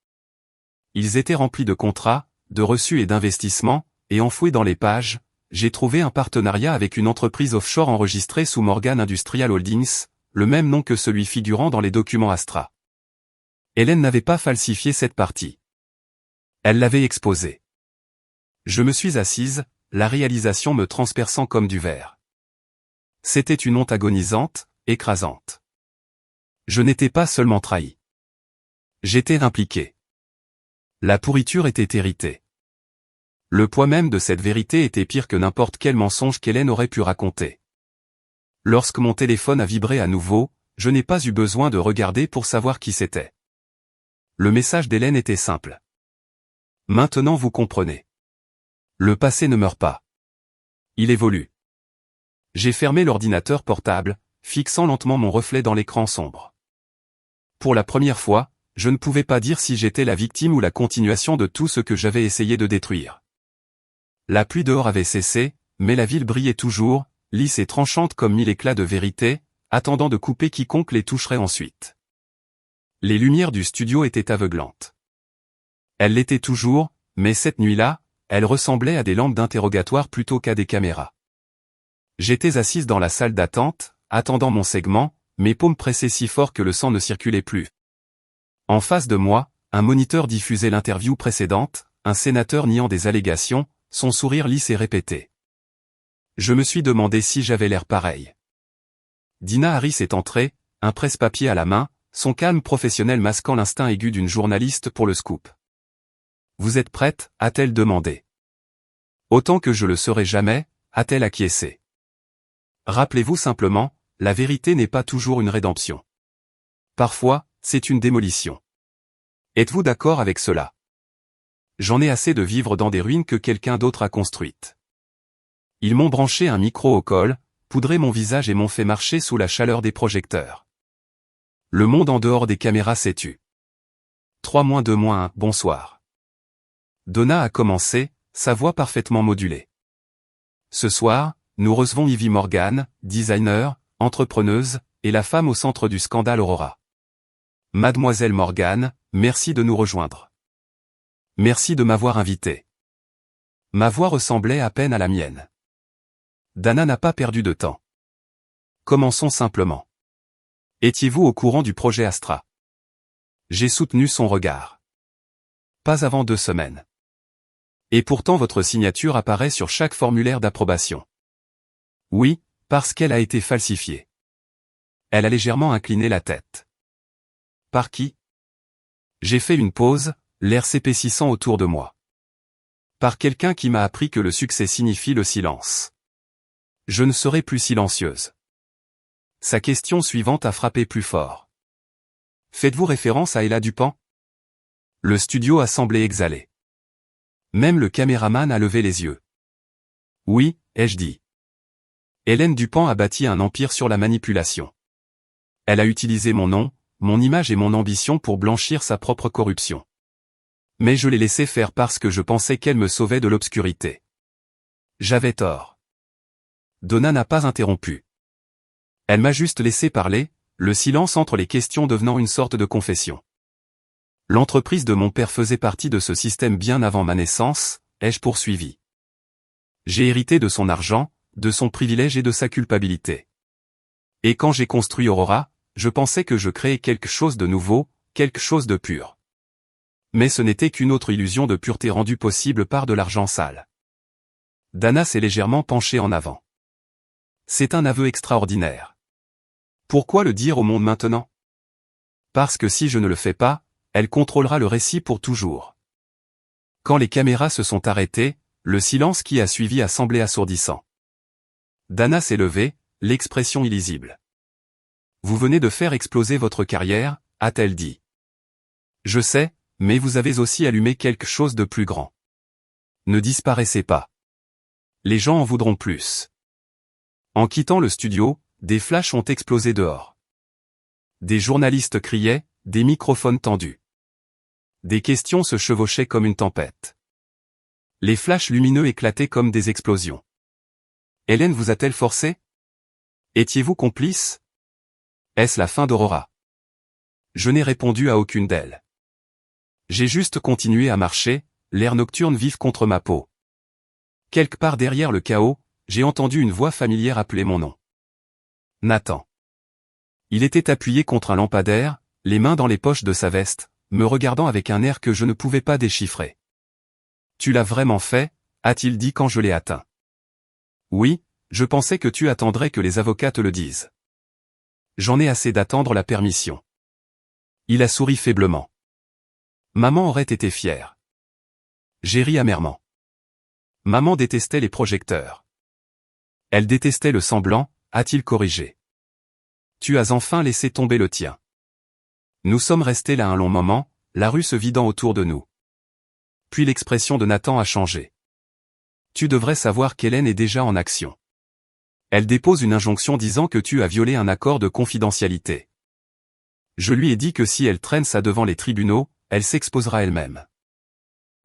Ils étaient remplis de contrats, de reçus et d'investissements, et enfouis dans les pages, j'ai trouvé un partenariat avec une entreprise offshore enregistrée sous Morgan Industrial Holdings, le même nom que celui figurant dans les documents Astra. Hélène n'avait pas falsifié cette partie. Elle l'avait exposée. Je me suis assise, la réalisation me transperçant comme du verre. C'était une honte agonisante, écrasante. Je n'étais pas seulement trahi. J'étais impliqué. La pourriture était héritée. Le poids même de cette vérité était pire que n'importe quel mensonge qu'Hélène aurait pu raconter. Lorsque mon téléphone a vibré à nouveau, je n'ai pas eu besoin de regarder pour savoir qui c'était. Le message d'Hélène était simple. Maintenant vous comprenez. Le passé ne meurt pas. Il évolue. J'ai fermé l'ordinateur portable, fixant lentement mon reflet dans l'écran sombre. Pour la première fois, je ne pouvais pas dire si j'étais la victime ou la continuation de tout ce que j'avais essayé de détruire. La pluie dehors avait cessé, mais la ville brillait toujours, lisse et tranchante comme mille éclats de vérité, attendant de couper quiconque les toucherait ensuite. Les lumières du studio étaient aveuglantes. Elles l'étaient toujours, mais cette nuit-là, elles ressemblaient à des lampes d'interrogatoire plutôt qu'à des caméras. J'étais assise dans la salle d'attente, attendant mon segment, mes paumes pressées si fort que le sang ne circulait plus. En face de moi, un moniteur diffusait l'interview précédente, un sénateur niant des allégations, son sourire lisse et répété. Je me suis demandé si j'avais l'air pareil. Dina Harris est entrée, un presse-papier à la main, son calme professionnel masquant l'instinct aigu d'une journaliste pour le scoop. Vous êtes prête, a-t-elle demandé. Autant que je le serai jamais, a-t-elle acquiescé. Rappelez-vous simplement, la vérité n'est pas toujours une rédemption. Parfois, c'est une démolition. Êtes-vous d'accord avec cela? J'en ai assez de vivre dans des ruines que quelqu'un d'autre a construites. Ils m'ont branché un micro au col, poudré mon visage et m'ont fait marcher sous la chaleur des projecteurs. Le monde en dehors des caméras s'est tu. 3-2-1, bonsoir. Donna a commencé, sa voix parfaitement modulée. Ce soir, nous recevons Ivy Morgan, designer, entrepreneuse, et la femme au centre du scandale Aurora. Mademoiselle Morgan, merci de nous rejoindre. Merci de m'avoir invité. Ma voix ressemblait à peine à la mienne. Dana n'a pas perdu de temps. Commençons simplement. Étiez-vous au courant du projet Astra? J'ai soutenu son regard. Pas avant 2 semaines. Et pourtant votre signature apparaît sur chaque formulaire d'approbation. Oui, parce qu'elle a été falsifiée. Elle a légèrement incliné la tête. Par qui? J'ai fait une pause, l'air s'épaississant autour de moi. Par quelqu'un qui m'a appris que le succès signifie le silence. Je ne serai plus silencieuse. Sa question suivante a frappé plus fort. Faites-vous référence à Ella Dupont? Le studio a semblé exhaler. Même le caméraman a levé les yeux. Oui, ai-je dit. Hélène Dupont a bâti un empire sur la manipulation. Elle a utilisé mon nom, mon image et mon ambition pour blanchir sa propre corruption. Mais je l'ai laissé faire parce que je pensais qu'elle me sauvait de l'obscurité. J'avais tort. Donna n'a pas interrompu. Elle m'a juste laissé parler, le silence entre les questions devenant une sorte de confession. L'entreprise de mon père faisait partie de ce système bien avant ma naissance, ai-je poursuivi. J'ai hérité de son argent, de son privilège et de sa culpabilité. Et quand j'ai construit Aurora, je pensais que je créais quelque chose de nouveau, quelque chose de pur. Mais ce n'était qu'une autre illusion de pureté rendue possible par de l'argent sale. Dana s'est légèrement penchée en avant. C'est un aveu extraordinaire. Pourquoi le dire au monde maintenant? Parce que si je ne le fais pas, elle contrôlera le récit pour toujours. Quand les caméras se sont arrêtées, le silence qui a suivi a semblé assourdissant. Dana s'est levée, l'expression illisible. Vous venez de faire exploser votre carrière, a-t-elle dit. Je sais, mais vous avez aussi allumé quelque chose de plus grand. Ne disparaissez pas. Les gens en voudront plus. En quittant le studio, des flashs ont explosé dehors. Des journalistes criaient, des microphones tendus. Des questions se chevauchaient comme une tempête. Les flashs lumineux éclataient comme des explosions. Hélène vous a-t-elle forcé? Étiez-vous complice? Est-ce la fin d'Aurora? Je n'ai répondu à aucune d'elles. J'ai juste continué à marcher, l'air nocturne vif contre ma peau. Quelque part derrière le chaos, j'ai entendu une voix familière appeler mon nom. Nathan. Il était appuyé contre un lampadaire, les mains dans les poches de sa veste, me regardant avec un air que je ne pouvais pas déchiffrer. Tu l'as vraiment fait, a-t-il dit quand je l'ai atteint. Oui, je pensais que tu attendrais que les avocats te le disent. J'en ai assez d'attendre la permission. Il a souri faiblement. Maman aurait été fière. J'ai ri amèrement. Maman détestait les projecteurs. Elle détestait le semblant, a-t-il corrigé. Tu as enfin laissé tomber le tien. Nous sommes restés là un long moment, la rue se vidant autour de nous. Puis l'expression de Nathan a changé. Tu devrais savoir qu'Hélène est déjà en action. Elle dépose une injonction disant que tu as violé un accord de confidentialité. Je lui ai dit que si elle traîne ça devant les tribunaux, elle s'exposera elle-même.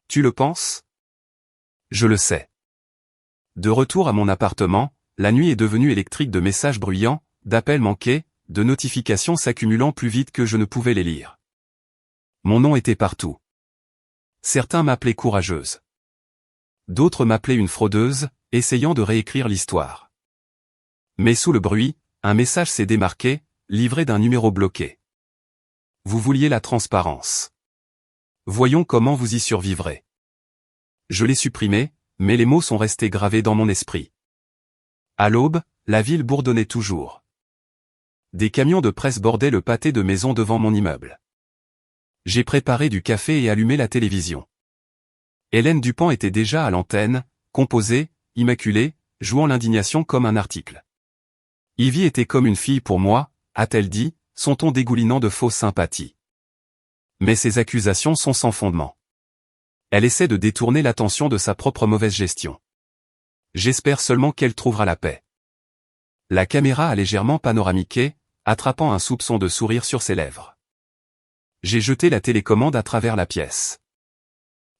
Tu le penses? Je le sais. De retour à mon appartement, la nuit est devenue électrique de messages bruyants, d'appels manqués, de notifications s'accumulant plus vite que je ne pouvais les lire. Mon nom était partout. Certains m'appelaient courageuse. D'autres m'appelaient une fraudeuse, essayant de réécrire l'histoire. Mais sous le bruit, un message s'est démarqué, livré d'un numéro bloqué. Vous vouliez la transparence. Voyons comment vous y survivrez. Je l'ai supprimé, mais les mots sont restés gravés dans mon esprit. À l'aube, la ville bourdonnait toujours. Des camions de presse bordaient le pâté de maisons devant mon immeuble. J'ai préparé du café et allumé la télévision. Hélène Dupont était déjà à l'antenne, composée, immaculée, jouant l'indignation comme un article. Ivy était comme une fille pour moi, a-t-elle dit, son ton dégoulinant de fausse sympathie. Mais ces accusations sont sans fondement. Elle essaie de détourner l'attention de sa propre mauvaise gestion. J'espère seulement qu'elle trouvera la paix. La caméra a légèrement panoramiqué, attrapant un soupçon de sourire sur ses lèvres. J'ai jeté la télécommande à travers la pièce.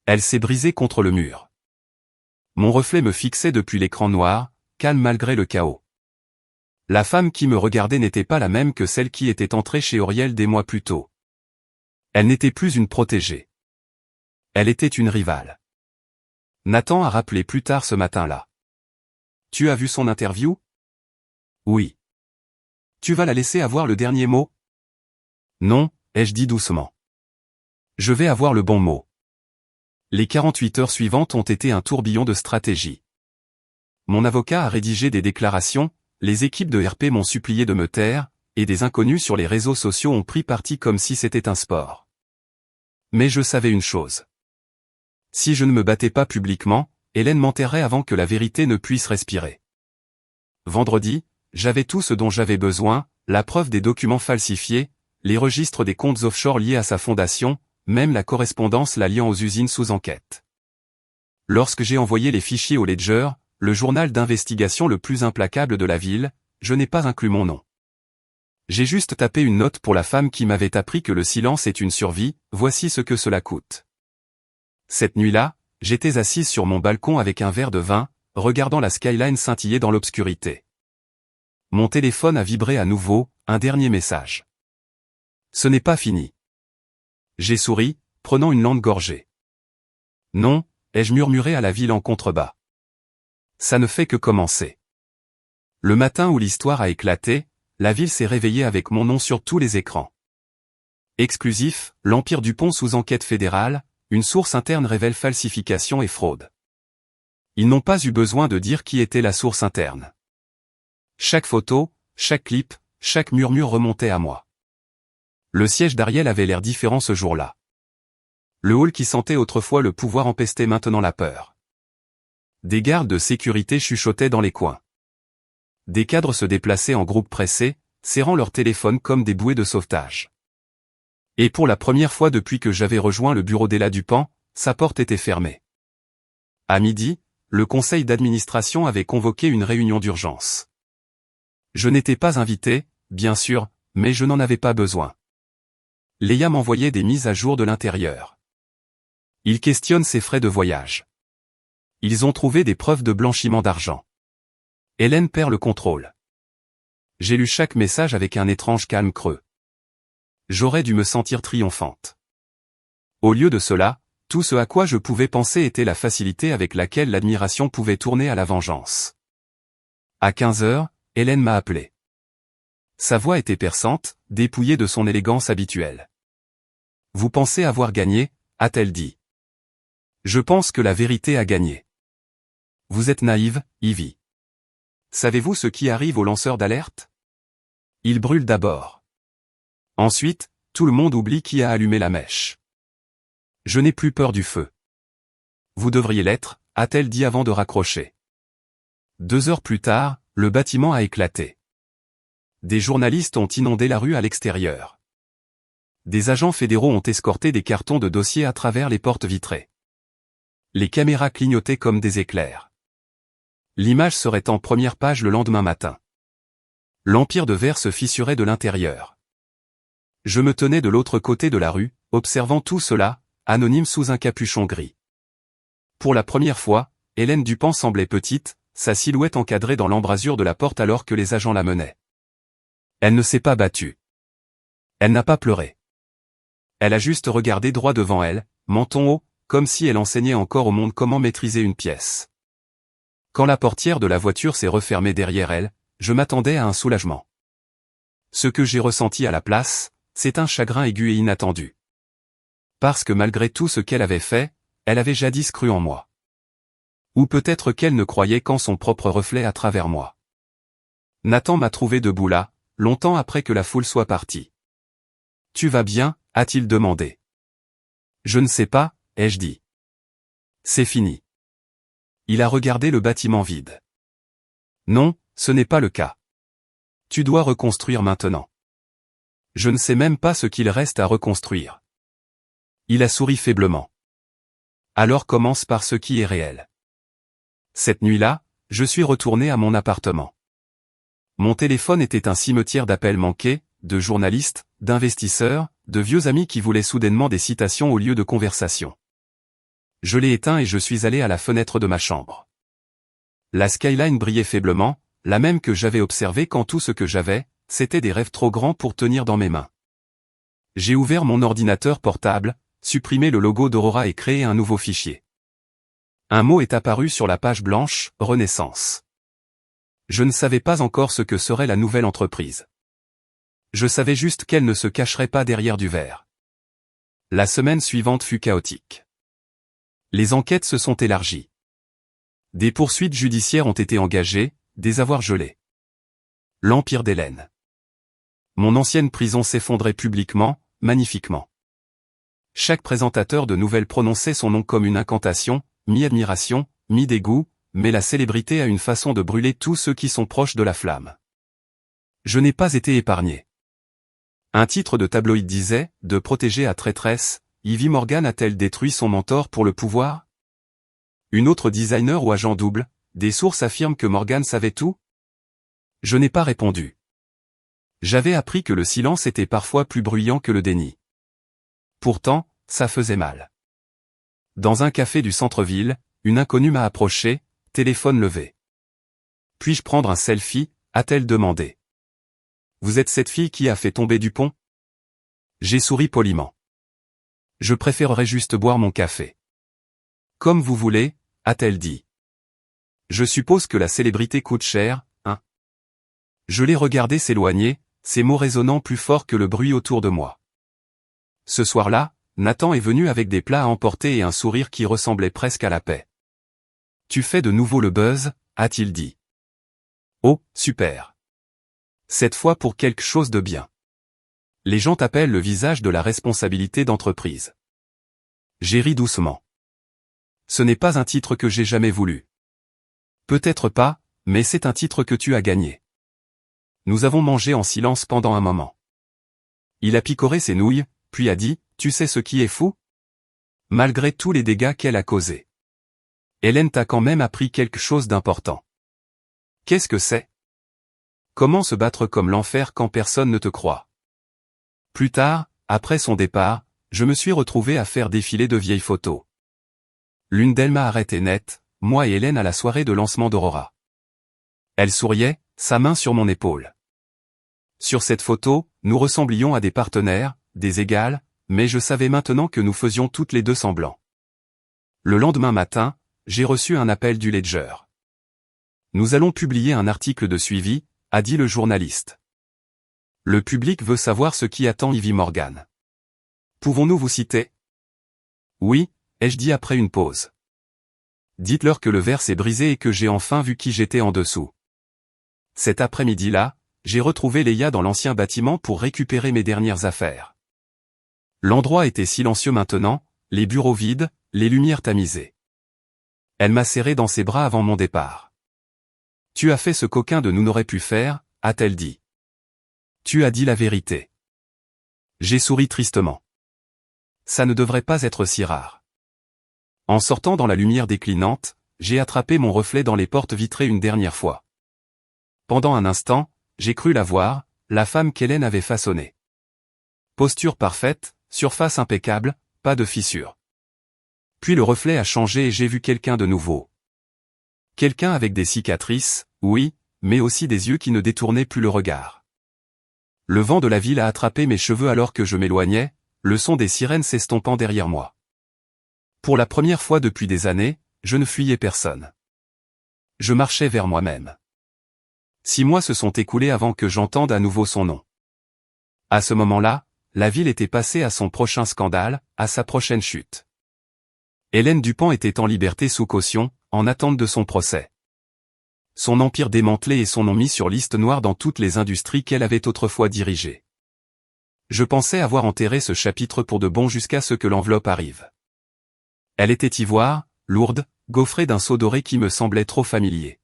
Elle s'est brisée contre le mur. Mon reflet me fixait depuis l'écran noir, calme malgré le chaos. La femme qui me regardait n'était pas la même que celle qui était entrée chez Auriel des mois plus tôt. Elle n'était plus une protégée. Elle était une rivale. Nathan a rappelé plus tard ce matin-là. Tu as vu son interview? Oui. Tu vas la laisser avoir le dernier mot? Non, ai-je dit doucement. Je vais avoir le bon mot. Les 48 heures suivantes ont été un tourbillon de stratégie. Mon avocat a rédigé des déclarations, les équipes de RP m'ont supplié de me taire, et des inconnus sur les réseaux sociaux ont pris parti comme si c'était un sport. Mais je savais une chose. Si je ne me battais pas publiquement, Hélène m'enterrait avant que la vérité ne puisse respirer. Vendredi, j'avais tout ce dont j'avais besoin, la preuve des documents falsifiés, les registres des comptes offshore liés à sa fondation, même la correspondance la liant aux usines sous enquête. Lorsque j'ai envoyé les fichiers au Ledger, le journal d'investigation le plus implacable de la ville, je n'ai pas inclus mon nom. J'ai juste tapé une note pour la femme qui m'avait appris que le silence est une survie, voici ce que cela coûte. Cette nuit-là, j'étais assise sur mon balcon avec un verre de vin, regardant la skyline scintiller dans l'obscurité. Mon téléphone a vibré à nouveau, un dernier message. Ce n'est pas fini. J'ai souri, prenant une lente gorgée. Non, ai-je murmuré à la ville en contrebas. Ça ne fait que commencer. Le matin où l'histoire a éclaté, la ville s'est réveillée avec mon nom sur tous les écrans. Exclusif, l'Empire Dupont sous enquête fédérale, une source interne révèle falsification et fraude. Ils n'ont pas eu besoin de dire qui était la source interne. Chaque photo, chaque clip, chaque murmure remontait à moi. Le siège d'Ariel avait l'air différent ce jour-là. Le hall qui sentait autrefois le pouvoir empestait maintenant la peur. Des gardes de sécurité chuchotaient dans les coins. Des cadres se déplaçaient en groupes pressés, serrant leur téléphone comme des bouées de sauvetage. Et pour la première fois depuis que j'avais rejoint le bureau d'Ella Dupont, sa porte était fermée. À midi, le conseil d'administration avait convoqué une réunion d'urgence. Je n'étais pas invité, bien sûr, mais je n'en avais pas besoin. Léa m'envoyait des mises à jour de l'intérieur. Ils questionnent ses frais de voyage. Ils ont trouvé des preuves de blanchiment d'argent. Hélène perd le contrôle. J'ai lu chaque message avec un étrange calme creux. J'aurais dû me sentir triomphante. Au lieu de cela, tout ce à quoi je pouvais penser était la facilité avec laquelle l'admiration pouvait tourner à la vengeance. À 15 heures, Hélène m'a appelé. Sa voix était perçante, dépouillée de son élégance habituelle. « Vous pensez avoir gagné ?» a-t-elle dit. « Je pense que la vérité a gagné. »« Vous êtes naïve, Ivy. Savez-vous ce qui arrive aux lanceurs d'alerte ? Ils brûlent d'abord. Ensuite, tout le monde oublie qui a allumé la mèche. Je n'ai plus peur du feu. Vous devriez l'être, a-t-elle dit avant de raccrocher. 2 heures plus tard, le bâtiment a éclaté. Des journalistes ont inondé la rue à l'extérieur. Des agents fédéraux ont escorté des cartons de dossiers à travers les portes vitrées. Les caméras clignotaient comme des éclairs. L'image serait en première page le lendemain matin. L'empire de verre se fissurait de l'intérieur. Je me tenais de l'autre côté de la rue, observant tout cela, anonyme sous un capuchon gris. Pour la première fois, Hélène Dupont semblait petite, sa silhouette encadrée dans l'embrasure de la porte alors que les agents la menaient. Elle ne s'est pas battue. Elle n'a pas pleuré. Elle a juste regardé droit devant elle, menton haut, comme si elle enseignait encore au monde comment maîtriser une pièce. Quand la portière de la voiture s'est refermée derrière elle, je m'attendais à un soulagement. Ce que j'ai ressenti à la place, c'est un chagrin aigu et inattendu. Parce que malgré tout ce qu'elle avait fait, elle avait jadis cru en moi. Ou peut-être qu'elle ne croyait qu'en son propre reflet à travers moi. Nathan m'a trouvé debout là, longtemps après que la foule soit partie. « Tu vas bien ?» a-t-il demandé. « Je ne sais pas » ai-je dit. « C'est fini. » Il a regardé le bâtiment vide. « Non, ce n'est pas le cas. Tu dois reconstruire maintenant. » Je ne sais même pas ce qu'il reste à reconstruire. Il a souri faiblement. Alors commence par ce qui est réel. Cette nuit-là, je suis retourné à mon appartement. Mon téléphone était un cimetière d'appels manqués, de journalistes, d'investisseurs, de vieux amis qui voulaient soudainement des citations au lieu de conversations. Je l'ai éteint et je suis allé à la fenêtre de ma chambre. La skyline brillait faiblement, la même que j'avais observée quand tout ce que j'avais, c'était des rêves trop grands pour tenir dans mes mains. J'ai ouvert mon ordinateur portable, supprimé le logo d'Aurora et créé un nouveau fichier. Un mot est apparu sur la page blanche, Renaissance. Je ne savais pas encore ce que serait la nouvelle entreprise. Je savais juste qu'elle ne se cacherait pas derrière du verre. La semaine suivante fut chaotique. Les enquêtes se sont élargies. Des poursuites judiciaires ont été engagées, des avoirs gelés. L'empire d'Hélène. Mon ancienne prison s'effondrait publiquement, magnifiquement. Chaque présentateur de nouvelles prononçait son nom comme une incantation, mi-admiration, mi-dégoût, mais la célébrité a une façon de brûler tous ceux qui sont proches de la flamme. Je n'ai pas été épargné. Un titre de tabloïd disait, de protégée à traîtresse, Ivy Morgan a-t-elle détruit son mentor pour le pouvoir ? Une autre designer ou agent double, des sources affirment que Morgan savait tout? Je n'ai pas répondu. J'avais appris que le silence était parfois plus bruyant que le déni. Pourtant, ça faisait mal. Dans un café du centre-ville, une inconnue m'a approché, téléphone levé. Puis-je prendre un selfie, a-t-elle demandé. Vous êtes cette fille qui a fait tomber Dupont? J'ai souri poliment. Je préférerais juste boire mon café. Comme vous voulez, a-t-elle dit. Je suppose que la célébrité coûte cher, hein? Je l'ai regardé s'éloigner, ses mots résonnant plus fort que le bruit autour de moi. Ce soir-là, Nathan est venu avec des plats à emporter et un sourire qui ressemblait presque à la paix. Tu fais de nouveau le buzz, a-t-il dit. Oh, super. Cette fois pour quelque chose de bien. Les gens t'appellent le visage de la responsabilité d'entreprise. J'ai ri doucement. Ce n'est pas un titre que j'ai jamais voulu. Peut-être pas, mais c'est un titre que tu as gagné. Nous avons mangé en silence pendant un moment. Il a picoré ses nouilles, puis a dit, tu sais ce qui est fou? Malgré tous les dégâts qu'elle a causés. Hélène t'a quand même appris quelque chose d'important. Qu'est-ce que c'est? Comment se battre comme l'enfer quand personne ne te croit? Plus tard, après son départ, je me suis retrouvé à faire défiler de vieilles photos. L'une d'elles m'a arrêté net, moi et Hélène à la soirée de lancement d'Aurora. Elle souriait, sa main sur mon épaule. Sur cette photo, nous ressemblions à des partenaires, des égales, mais je savais maintenant que nous faisions toutes les deux semblant. Le lendemain matin, j'ai reçu un appel du Ledger. Nous allons publier un article de suivi, a dit le journaliste. Le public veut savoir ce qui attend Ivy Morgan. Pouvons-nous vous citer? Oui, ai-je dit après une pause. Dites-leur que le verre s'est brisé et que j'ai enfin vu qui j'étais en dessous. Cet après-midi-là, j'ai retrouvé Léa dans l'ancien bâtiment pour récupérer mes dernières affaires. L'endroit était silencieux maintenant, les bureaux vides, les lumières tamisées. Elle m'a serré dans ses bras avant mon départ. Tu as fait ce qu'aucun de nous n'aurait pu faire, a-t-elle dit. Tu as dit la vérité. J'ai souri tristement. Ça ne devrait pas être si rare. En sortant dans la lumière déclinante, j'ai attrapé mon reflet dans les portes vitrées une dernière fois. Pendant un instant, j'ai cru la voir, la femme qu'Hélène avait façonnée. Posture parfaite, surface impeccable, pas de fissure. Puis le reflet a changé et j'ai vu quelqu'un de nouveau. Quelqu'un avec des cicatrices, oui, mais aussi des yeux qui ne détournaient plus le regard. Le vent de la ville a attrapé mes cheveux alors que je m'éloignais, le son des sirènes s'estompant derrière moi. Pour la première fois depuis des années, je ne fuyais personne. Je marchais vers moi-même. 6 mois se sont écoulés avant que j'entende à nouveau son nom. À ce moment-là, la ville était passée à son prochain scandale, à sa prochaine chute. Hélène Dupont était en liberté sous caution, en attente de son procès. Son empire démantelé et son nom mis sur liste noire dans toutes les industries qu'elle avait autrefois dirigées. Je pensais avoir enterré ce chapitre pour de bon jusqu'à ce que l'enveloppe arrive. Elle était ivoire, lourde, gaufrée d'un sceau doré qui me semblait trop familier.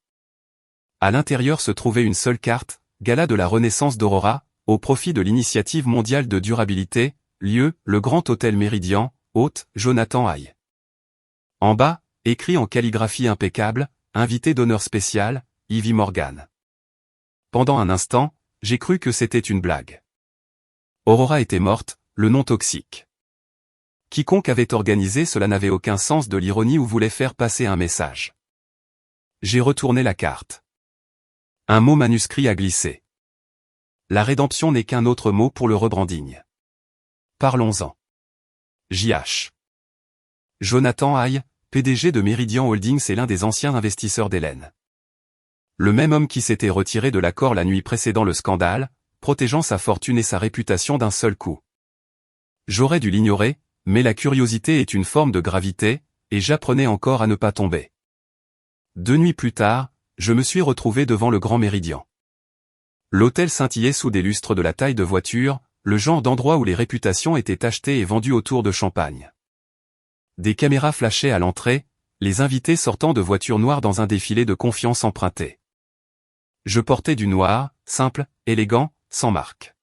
À l'intérieur se trouvait une seule carte, gala de la renaissance d'Aurora, au profit de l'initiative mondiale de durabilité, lieu, le Grand Hôtel Méridien, hôte, Jonathan Haye. En bas, écrit en calligraphie impeccable, invité d'honneur spécial, Ivy Morgan. Pendant un instant, j'ai cru que c'était une blague. Aurora était morte, le nom toxique. Quiconque avait organisé cela n'avait aucun sens de l'ironie ou voulait faire passer un message. J'ai retourné la carte. Un mot manuscrit a glissé. La rédemption n'est qu'un autre mot pour le rebranding. Parlons-en. JH. Jonathan Haye, PDG de Meridian Holdings est l'un des anciens investisseurs d'Hélène. Le même homme qui s'était retiré de l'accord la nuit précédant le scandale, protégeant sa fortune et sa réputation d'un seul coup. J'aurais dû l'ignorer, mais la curiosité est une forme de gravité, et j'apprenais encore à ne pas tomber. 2 nuits plus tard, je me suis retrouvé devant le Grand Méridien. L'hôtel scintillait sous des lustres de la taille de voiture, le genre d'endroit où les réputations étaient achetées et vendues autour de champagne. Des caméras flashaient à l'entrée, les invités sortant de voitures noires dans un défilé de confiance emprunté. Je portais du noir, simple, élégant, sans marque.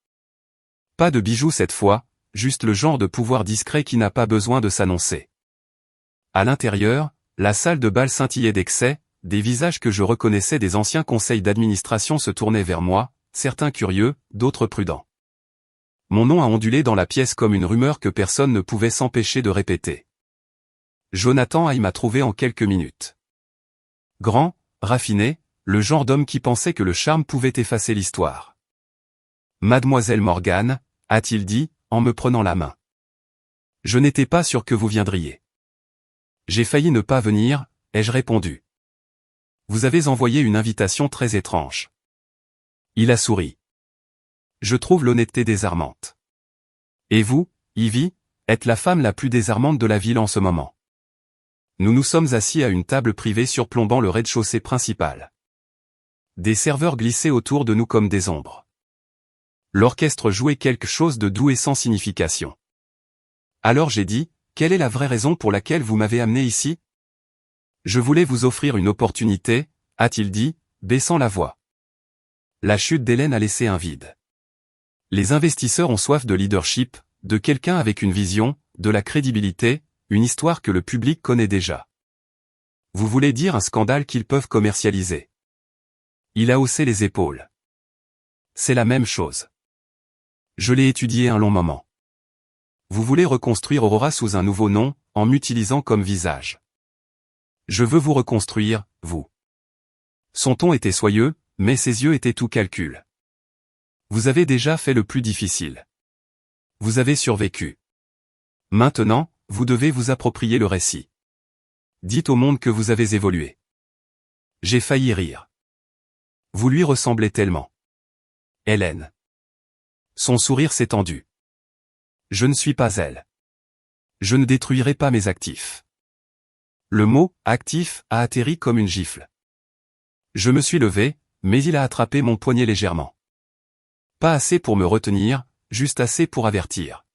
Pas de bijoux cette fois, juste le genre de pouvoir discret qui n'a pas besoin de s'annoncer. À l'intérieur, la salle de bal scintillait d'excès, des visages que je reconnaissais des anciens conseils d'administration se tournaient vers moi, certains curieux, d'autres prudents. Mon nom a ondulé dans la pièce comme une rumeur que personne ne pouvait s'empêcher de répéter. Jonathan Hay m'a trouvé en quelques minutes. Grand, raffiné, le genre d'homme qui pensait que le charme pouvait effacer l'histoire. Mademoiselle Morgan, a-t-il dit, en me prenant la main. Je n'étais pas sûr que vous viendriez. J'ai failli ne pas venir, ai-je répondu. Vous avez envoyé une invitation très étrange. Il a souri. Je trouve l'honnêteté désarmante. Et vous, Ivy, êtes la femme la plus désarmante de la ville en ce moment. Nous nous sommes assis à une table privée surplombant le rez-de-chaussée principal. Des serveurs glissaient autour de nous comme des ombres. L'orchestre jouait quelque chose de doux et sans signification. Alors j'ai dit, quelle est la vraie raison pour laquelle vous m'avez amené ici? Je voulais vous offrir une opportunité, a-t-il dit, baissant la voix. La chute d'Hélène a laissé un vide. Les investisseurs ont soif de leadership, de quelqu'un avec une vision, de la crédibilité, une histoire que le public connaît déjà. Vous voulez dire un scandale qu'ils peuvent commercialiser. Il a haussé les épaules. C'est la même chose. Je l'ai étudié un long moment. Vous voulez reconstruire Aurora sous un nouveau nom, en m'utilisant comme visage. Je veux vous reconstruire, vous. Son ton était soyeux, mais ses yeux étaient tout calcul. Vous avez déjà fait le plus difficile. Vous avez survécu. Maintenant, vous devez vous approprier le récit. Dites au monde que vous avez évolué. J'ai failli rire. Vous lui ressemblez tellement. Hélène. Son sourire s'est tendu. Je ne suis pas elle. Je ne détruirai pas mes actifs. Le mot « actif » a atterri comme une gifle. Je me suis levé, mais il a attrapé mon poignet légèrement. Pas assez pour me retenir, juste assez pour avertir.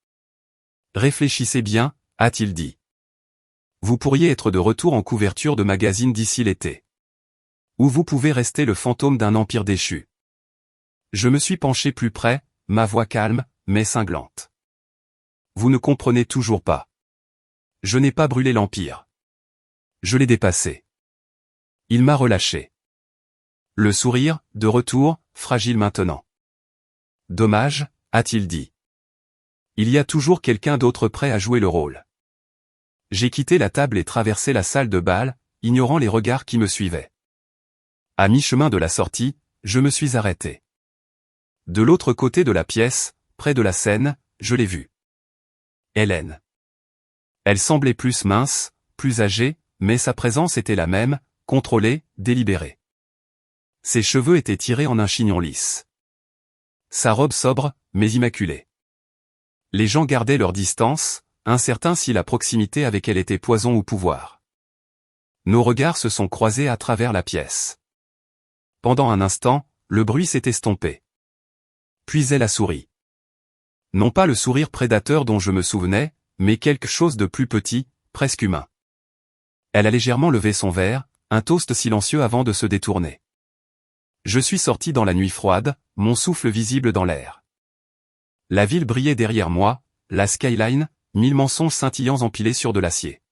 Réfléchissez bien, a-t-il dit. Vous pourriez être de retour en couverture de magazine d'ici l'été. Ou vous pouvez rester le fantôme d'un empire déchu. Je me suis penché plus près, ma voix calme, mais cinglante. Vous ne comprenez toujours pas. Je n'ai pas brûlé l'empire. Je l'ai dépassé. Il m'a relâché. Le sourire, de retour, fragile maintenant. Dommage, a-t-il dit. Il y a toujours quelqu'un d'autre prêt à jouer le rôle. J'ai quitté la table et traversé la salle de bal, ignorant les regards qui me suivaient. À mi-chemin de la sortie, je me suis arrêté. De l'autre côté de la pièce, près de la scène, je l'ai vue. Hélène. Elle semblait plus mince, plus âgée, mais sa présence était la même, contrôlée, délibérée. Ses cheveux étaient tirés en un chignon lisse. Sa robe sobre, mais immaculée. Les gens gardaient leur distance, incertains si la proximité avec elle était poison ou pouvoir. Nos regards se sont croisés à travers la pièce. Pendant un instant, le bruit s'est estompé. Puis elle a souri. Non pas le sourire prédateur dont je me souvenais, mais quelque chose de plus petit, presque humain. Elle a légèrement levé son verre, un toast silencieux avant de se détourner. Je suis sorti dans la nuit froide, mon souffle visible dans l'air. La ville brillait derrière moi, la skyline, 1000 mensonges scintillants empilés sur de l'acier.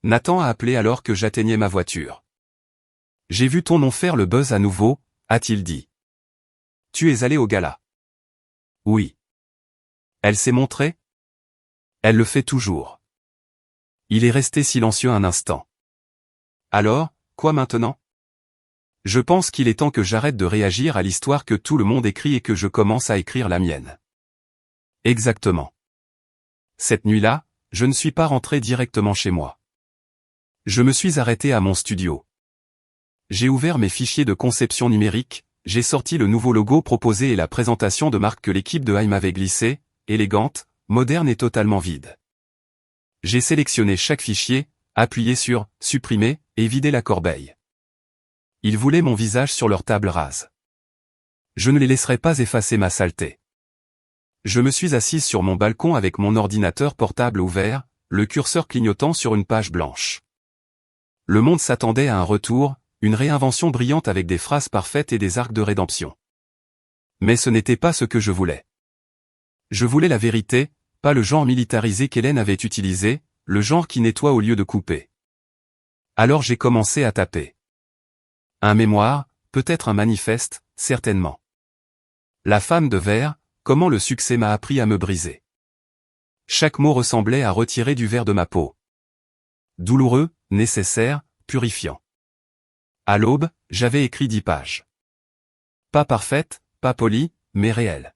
Nathan a appelé alors que j'atteignais ma voiture. J'ai vu ton nom faire le buzz à nouveau, a-t-il dit. Tu es allé au gala. Oui. Elle s'est montrée? Elle le fait toujours. Il est resté silencieux un instant. Alors, quoi maintenant? Je pense qu'il est temps que j'arrête de réagir à l'histoire que tout le monde écrit et que je commence à écrire la mienne. Exactement. Cette nuit-là, je ne suis pas rentré directement chez moi. Je me suis arrêté à mon studio. J'ai ouvert mes fichiers de conception numérique, j'ai sorti le nouveau logo proposé et la présentation de marque que l'équipe de Hay m'avait glissée, élégante, moderne et totalement vide. J'ai sélectionné chaque fichier, appuyé sur « Supprimer » et vidé la corbeille. Ils voulaient mon visage sur leur table rase. Je ne les laisserai pas effacer ma saleté. Je me suis assise sur mon balcon avec mon ordinateur portable ouvert, le curseur clignotant sur une page blanche. Le monde s'attendait à un retour, une réinvention brillante avec des phrases parfaites et des arcs de rédemption. Mais ce n'était pas ce que je voulais. Je voulais la vérité, pas le genre militarisé qu'Hélène avait utilisé, le genre qui nettoie au lieu de couper. Alors j'ai commencé à taper. Un mémoire, peut-être un manifeste, certainement. La femme de verre, comment le succès m'a appris à me briser. Chaque mot ressemblait à retirer du verre de ma peau. Douloureux, nécessaire, purifiant. À l'aube, j'avais écrit 10 pages. Pas parfaite, pas polie, mais réelle.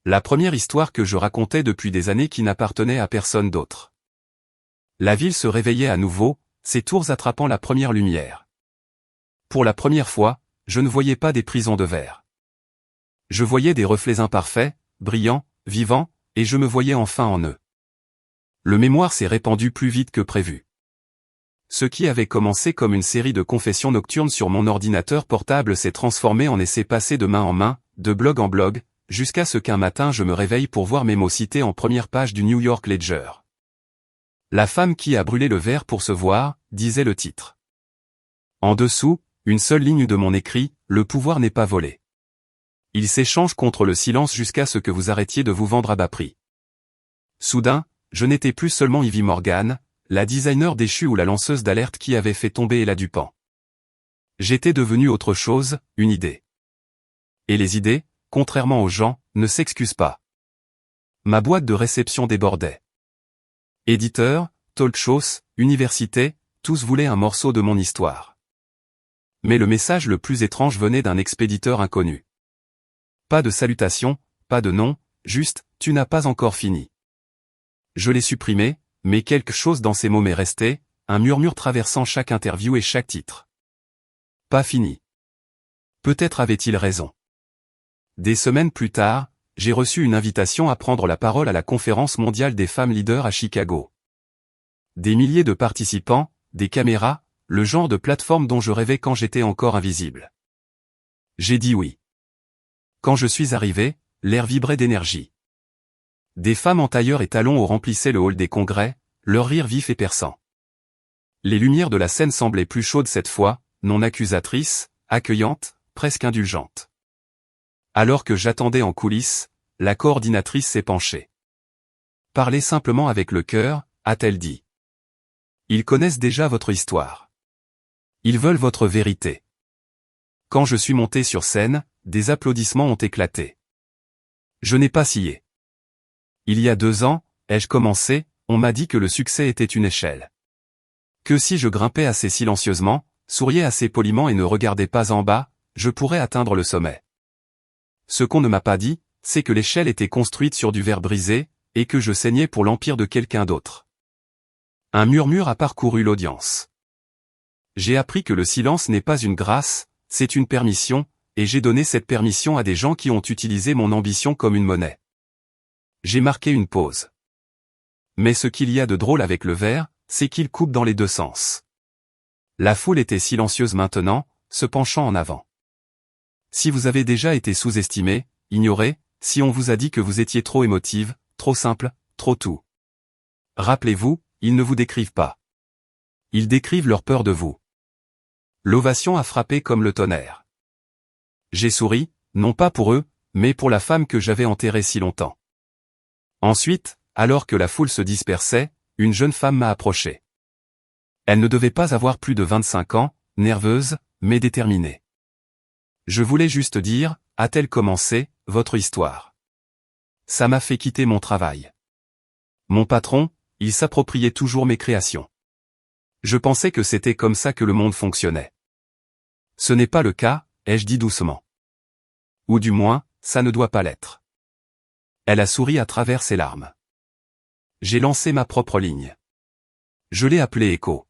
La première histoire que je racontais depuis des années qui n'appartenait à personne d'autre. La ville se réveillait à nouveau, ses tours attrapant la première lumière. Pour la première fois, je ne voyais pas des prisons de verre. Je voyais des reflets imparfaits, brillants, vivants, et je me voyais enfin en eux. Le mémoire s'est répandu plus vite que prévu. Ce qui avait commencé comme une série de confessions nocturnes sur mon ordinateur portable s'est transformé en essais passés de main en main, de blog en blog, jusqu'à ce qu'un matin je me réveille pour voir mes mots cités en première page du New York Ledger. La femme qui a brûlé le verre pour se voir, disait le titre. En dessous, une seule ligne de mon écrit, le pouvoir n'est pas volé. Il s'échange contre le silence jusqu'à ce que vous arrêtiez de vous vendre à bas prix. Soudain, je n'étais plus seulement Ivy Morgan, la designer déchue ou la lanceuse d'alerte qui avait fait tomber Ella Dupont. J'étais devenu autre chose, une idée. Et les idées, contrairement aux gens, ne s'excusent pas. Ma boîte de réception débordait. Éditeurs, talk shows, universités, tous voulaient un morceau de mon histoire. Mais le message le plus étrange venait d'un expéditeur inconnu. Pas de salutation, pas de nom, juste, tu n'as pas encore fini. Je l'ai supprimé, mais quelque chose dans ces mots m'est resté, un murmure traversant chaque interview et chaque titre. Pas fini. Peut-être avait-il raison. Des semaines plus tard, j'ai reçu une invitation à prendre la parole à la conférence mondiale des femmes leaders à Chicago. Des milliers de participants, des caméras, le genre de plateforme dont je rêvais quand j'étais encore invisible. J'ai dit oui. Quand je suis arrivé, l'air vibrait d'énergie. Des femmes en tailleur et talons remplissaient le hall des congrès, leur rire vif et perçant. Les lumières de la scène semblaient plus chaudes cette fois, non accusatrices, accueillantes, presque indulgentes. Alors que j'attendais en coulisses, la coordinatrice s'est penchée. Parlez simplement avec le cœur, a-t-elle dit. Ils connaissent déjà votre histoire. Ils veulent votre vérité. Quand je suis monté sur scène, des applaudissements ont éclaté. Je n'ai pas scié. Il y a 2 ans, ai-je commencé, on m'a dit que le succès était une échelle. Que si je grimpais assez silencieusement, souriais assez poliment et ne regardais pas en bas, je pourrais atteindre le sommet. Ce qu'on ne m'a pas dit, c'est que l'échelle était construite sur du verre brisé, et que je saignais pour l'empire de quelqu'un d'autre. Un murmure a parcouru l'audience. J'ai appris que le silence n'est pas une grâce, c'est une permission, et j'ai donné cette permission à des gens qui ont utilisé mon ambition comme une monnaie. J'ai marqué une pause. Mais ce qu'il y a de drôle avec le verre, c'est qu'il coupe dans les 2 sens. La foule était silencieuse maintenant, se penchant en avant. Si vous avez déjà été sous-estimé, ignoré, si on vous a dit que vous étiez trop émotive, trop simple, trop tout. Rappelez-vous, ils ne vous décrivent pas. Ils décrivent leur peur de vous. L'ovation a frappé comme le tonnerre. J'ai souri, non pas pour eux, mais pour la femme que j'avais enterrée si longtemps. Ensuite, alors que la foule se dispersait, une jeune femme m'a approché. Elle ne devait pas avoir plus de 25 ans, nerveuse, mais déterminée. Je voulais juste dire, a-t-elle commencé, votre histoire? Ça m'a fait quitter mon travail. Mon patron, il s'appropriait toujours mes créations. Je pensais que c'était comme ça que le monde fonctionnait. Ce n'est pas le cas, ai-je dit doucement. Ou du moins, ça ne doit pas l'être. Elle a souri à travers ses larmes. J'ai lancé ma propre ligne. Je l'ai appelée Écho.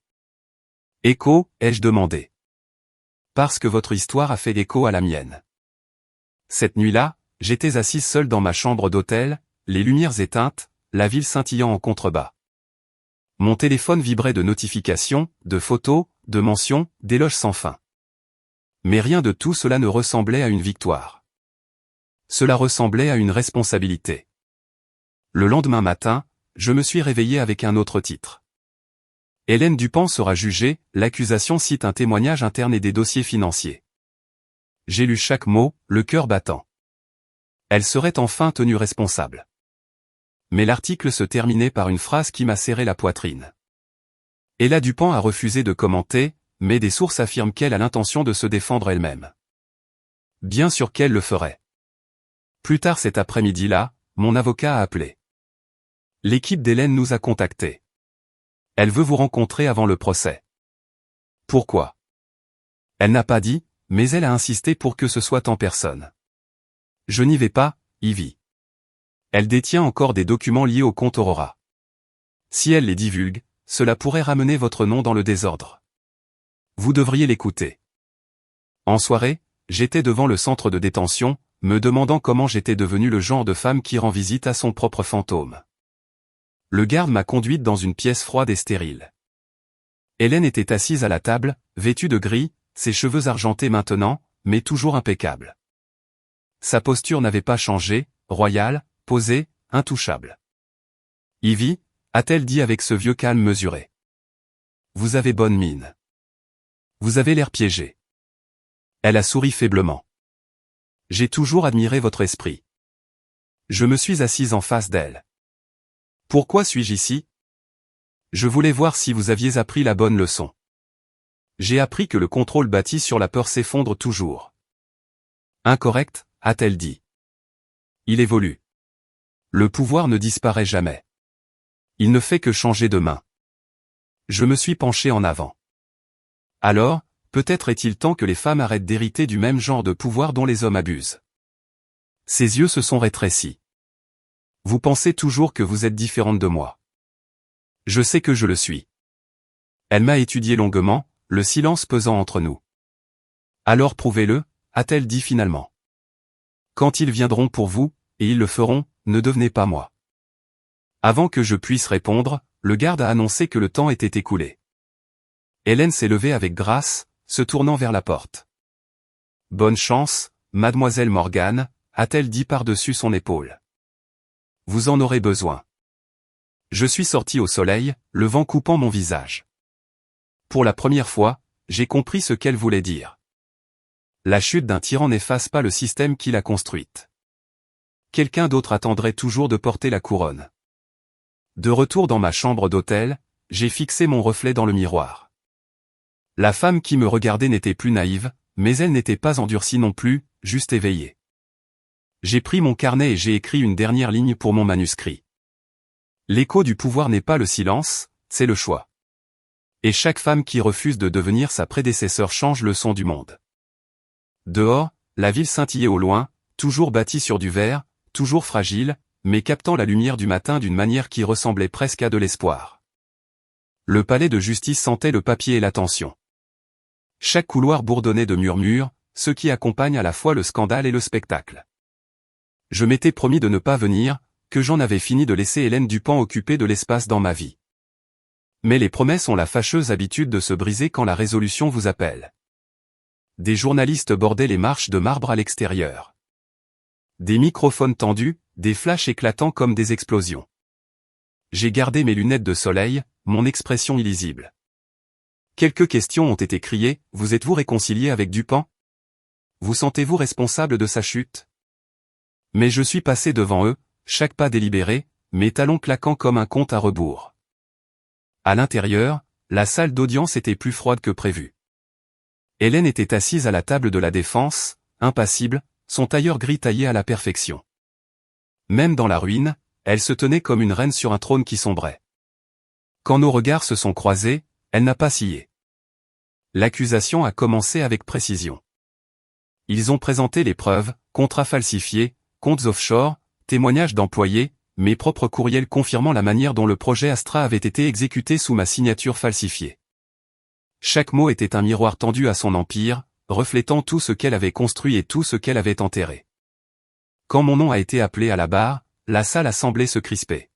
Écho, ai-je demandé. Parce que votre histoire a fait écho à la mienne. Cette nuit-là, j'étais assise seule dans ma chambre d'hôtel, les lumières éteintes, la ville scintillant en contrebas. Mon téléphone vibrait de notifications, de photos, de mentions, d'éloges sans fin. Mais rien de tout cela ne ressemblait à une victoire. Cela ressemblait à une responsabilité. Le lendemain matin, je me suis réveillé avec un autre titre. Hélène Dupont sera jugée, l'accusation cite un témoignage interne et des dossiers financiers. J'ai lu chaque mot, le cœur battant. Elle serait enfin tenue responsable. Mais l'article se terminait par une phrase qui m'a serré la poitrine. Ella Dupont a refusé de commenter, mais des sources affirment qu'elle a l'intention de se défendre elle-même. Bien sûr qu'elle le ferait. Plus tard cet après-midi-là, mon avocat a appelé. L'équipe d'Hélène nous a contactés. Elle veut vous rencontrer avant le procès. Pourquoi? Elle n'a pas dit, mais elle a insisté pour que ce soit en personne. Je n'y vais pas, Ivy. Elle détient encore des documents liés au compte Aurora. Si elle les divulgue, cela pourrait ramener votre nom dans le désordre. Vous devriez l'écouter. En soirée, j'étais devant le centre de détention, me demandant comment j'étais devenue le genre de femme qui rend visite à son propre fantôme. Le garde m'a conduite dans une pièce froide et stérile. Hélène était assise à la table, vêtue de gris, ses cheveux argentés maintenant, mais toujours impeccables. Sa posture n'avait pas changé, royale, posée, intouchable. Ivy, a-t-elle dit avec ce vieux calme mesuré. Vous avez bonne mine. Vous avez l'air piégé. Elle a souri faiblement. J'ai toujours admiré votre esprit. Je me suis assise en face d'elle. Pourquoi suis-je ici? Je voulais voir si vous aviez appris la bonne leçon. J'ai appris que le contrôle bâti sur la peur s'effondre toujours. Incorrect, a-t-elle dit. Il évolue. Le pouvoir ne disparaît jamais. Il ne fait que changer de main. Je me suis penché en avant. Alors, peut-être est-il temps que les femmes arrêtent d'hériter du même genre de pouvoir dont les hommes abusent. Ses yeux se sont rétrécis. Vous pensez toujours que vous êtes différente de moi. Je sais que je le suis. Elle m'a étudié longuement, le silence pesant entre nous. Alors prouvez-le, a-t-elle dit finalement. Quand ils viendront pour vous, et ils le feront, ne devenez pas moi. Avant que je puisse répondre, le garde a annoncé que le temps était écoulé. Hélène s'est levée avec grâce, se tournant vers la porte. Bonne chance, mademoiselle Morgan, a-t-elle dit par-dessus son épaule. Vous en aurez besoin. Je suis sorti au soleil, le vent coupant mon visage. Pour la première fois, j'ai compris ce qu'elle voulait dire. La chute d'un tyran n'efface pas le système qu'il a construite. Quelqu'un d'autre attendrait toujours de porter la couronne. De retour dans ma chambre d'hôtel, j'ai fixé mon reflet dans le miroir. La femme qui me regardait n'était plus naïve, mais elle n'était pas endurcie non plus, juste éveillée. J'ai pris mon carnet et j'ai écrit une dernière ligne pour mon manuscrit. L'écho du pouvoir n'est pas le silence, c'est le choix. Et chaque femme qui refuse de devenir sa prédécesseur change le son du monde. Dehors, la ville scintillait au loin, toujours bâtie sur du verre, toujours fragile, mais captant la lumière du matin d'une manière qui ressemblait presque à de l'espoir. Le palais de justice sentait le papier et la tension. Chaque couloir bourdonnait de murmures, ce qui accompagne à la fois le scandale et le spectacle. Je m'étais promis de ne pas venir, que j'en avais fini de laisser Hélène Dupont occuper de l'espace dans ma vie. Mais les promesses ont la fâcheuse habitude de se briser quand la résolution vous appelle. Des journalistes bordaient les marches de marbre à l'extérieur. Des microphones tendus, des flashs éclatants comme des explosions. J'ai gardé mes lunettes de soleil, mon expression illisible. Quelques questions ont été criées, vous êtes-vous réconcilié avec Dupont? Vous sentez-vous responsable de sa chute? Mais je suis passé devant eux, chaque pas délibéré, mes talons claquant comme un compte à rebours. À l'intérieur, la salle d'audience était plus froide que prévu. Hélène était assise à la table de la défense, impassible, son tailleur gris taillé à la perfection. Même dans la ruine, elle se tenait comme une reine sur un trône qui sombrait. Quand nos regards se sont croisés, elle n'a pas scié. L'accusation a commencé avec précision. Ils ont présenté les preuves, contrats falsifiés, comptes offshore, témoignages d'employés, mes propres courriels confirmant la manière dont le projet Astra avait été exécuté sous ma signature falsifiée. Chaque mot était un miroir tendu à son empire, reflétant tout ce qu'elle avait construit et tout ce qu'elle avait enterré. Quand mon nom a été appelé à la barre, la salle a semblé se crisper.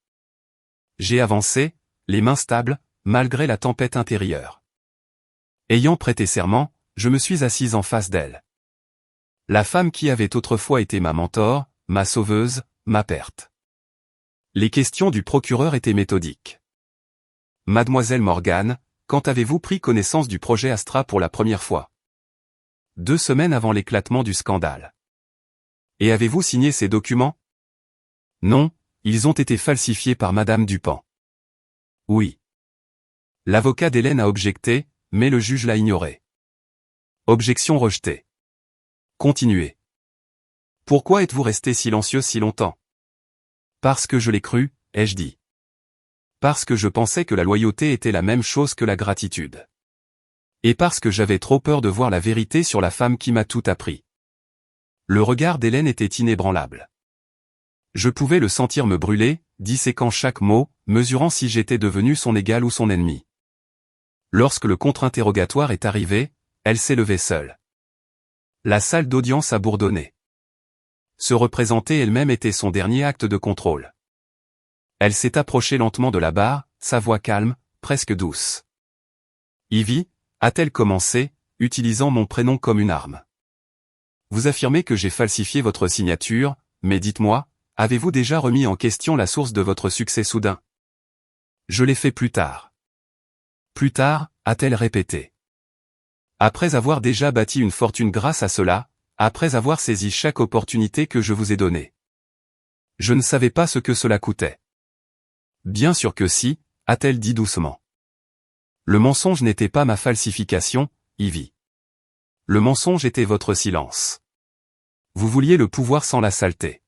J'ai avancé, les mains stables, malgré la tempête intérieure. Ayant prêté serment, je me suis assise en face d'elle. La femme qui avait autrefois été ma mentor, ma sauveuse, ma perte. Les questions du procureur étaient méthodiques. Mademoiselle Morgan, quand avez-vous pris connaissance du projet Astra pour la première fois? 2 semaines avant l'éclatement du scandale. Et avez-vous signé ces documents? Non, ils ont été falsifiés par Madame Dupont. Oui. L'avocat d'Hélène a objecté, mais le juge l'a ignoré. Objection rejetée. Continuez. Pourquoi êtes-vous resté silencieux si longtemps? Parce que je l'ai cru, ai-je dit. Parce que je pensais que la loyauté était la même chose que la gratitude. Et parce que j'avais trop peur de voir la vérité sur la femme qui m'a tout appris. Le regard d'Hélène était inébranlable. Je pouvais le sentir me brûler, disséquant chaque mot, mesurant si j'étais devenu son égal ou son ennemi. Lorsque le contre-interrogatoire est arrivé, elle s'est levée seule. La salle d'audience a bourdonné. Se représenter elle-même était son dernier acte de contrôle. Elle s'est approchée lentement de la barre, sa voix calme, presque douce. Ivy, a-t-elle commencé, utilisant mon prénom comme une arme. Vous affirmez que j'ai falsifié votre signature, mais dites-moi, avez-vous déjà remis en question la source de votre succès soudain? Je l'ai fait plus tard. Plus tard, a-t-elle répété. Après avoir déjà bâti une fortune grâce à cela, après avoir saisi chaque opportunité que je vous ai donnée. Je ne savais pas ce que cela coûtait. Bien sûr que si, a-t-elle dit doucement. Le mensonge n'était pas ma falsification, Ivy. Le mensonge était votre silence. Vous vouliez le pouvoir sans la saleté.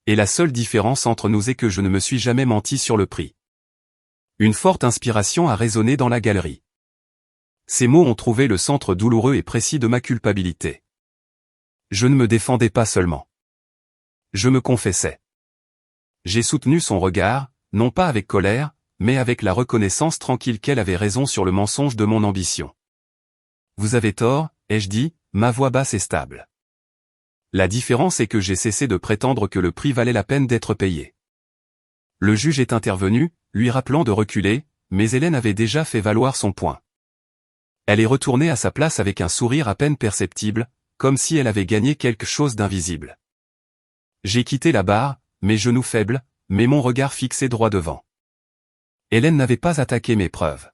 Et la seule différence entre nous est que je ne me suis jamais menti sur le prix. Une forte inspiration a résonné dans la galerie. Ces mots ont trouvé le centre douloureux et précis de ma culpabilité. Je ne me défendais pas seulement. Je me confessais. J'ai soutenu son regard, non pas avec colère, mais avec la reconnaissance tranquille qu'elle avait raison sur le mensonge de mon ambition. Vous avez tort, ai-je dit, ma voix basse et stable. La différence est que j'ai cessé de prétendre que le prix valait la peine d'être payé. Le juge est intervenu, lui rappelant de reculer, mais Hélène avait déjà fait valoir son point. Elle est retournée à sa place avec un sourire à peine perceptible, comme si elle avait gagné quelque chose d'invisible. J'ai quitté la barre, mes genoux faibles, mais mon regard fixé droit devant. Hélène n'avait pas attaqué mes preuves.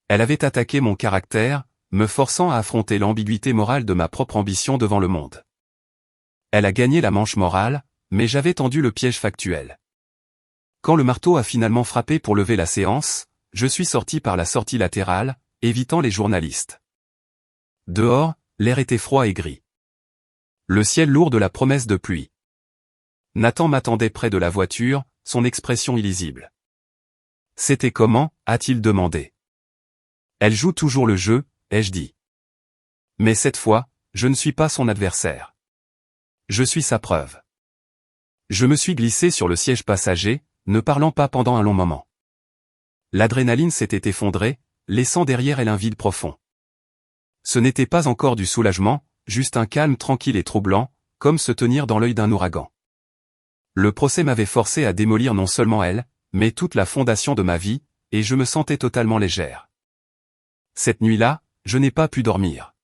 Elle avait attaqué mon caractère, me forçant à affronter l'ambiguïté morale de ma propre ambition devant le monde. Elle a gagné la manche morale, mais j'avais tendu le piège factuel. Quand le marteau a finalement frappé pour lever la séance, je suis sorti par la sortie latérale, évitant les journalistes. Dehors, l'air était froid et gris. Le ciel lourd de la promesse de pluie. Nathan m'attendait près de la voiture, son expression illisible. C'était comment, a-t-il demandé. Elle joue toujours le jeu, ai-je dit. Mais cette fois, je ne suis pas son adversaire. Je suis sa preuve. Je me suis glissé sur le siège passager, ne parlant pas pendant un long moment. L'adrénaline s'était effondrée, laissant derrière elle un vide profond. Ce n'était pas encore du soulagement, juste un calme tranquille et troublant, comme se tenir dans l'œil d'un ouragan. Le procès m'avait forcé à démolir non seulement elle, mais toute la fondation de ma vie, et je me sentais totalement légère. Cette nuit-là, je n'ai pas pu dormir.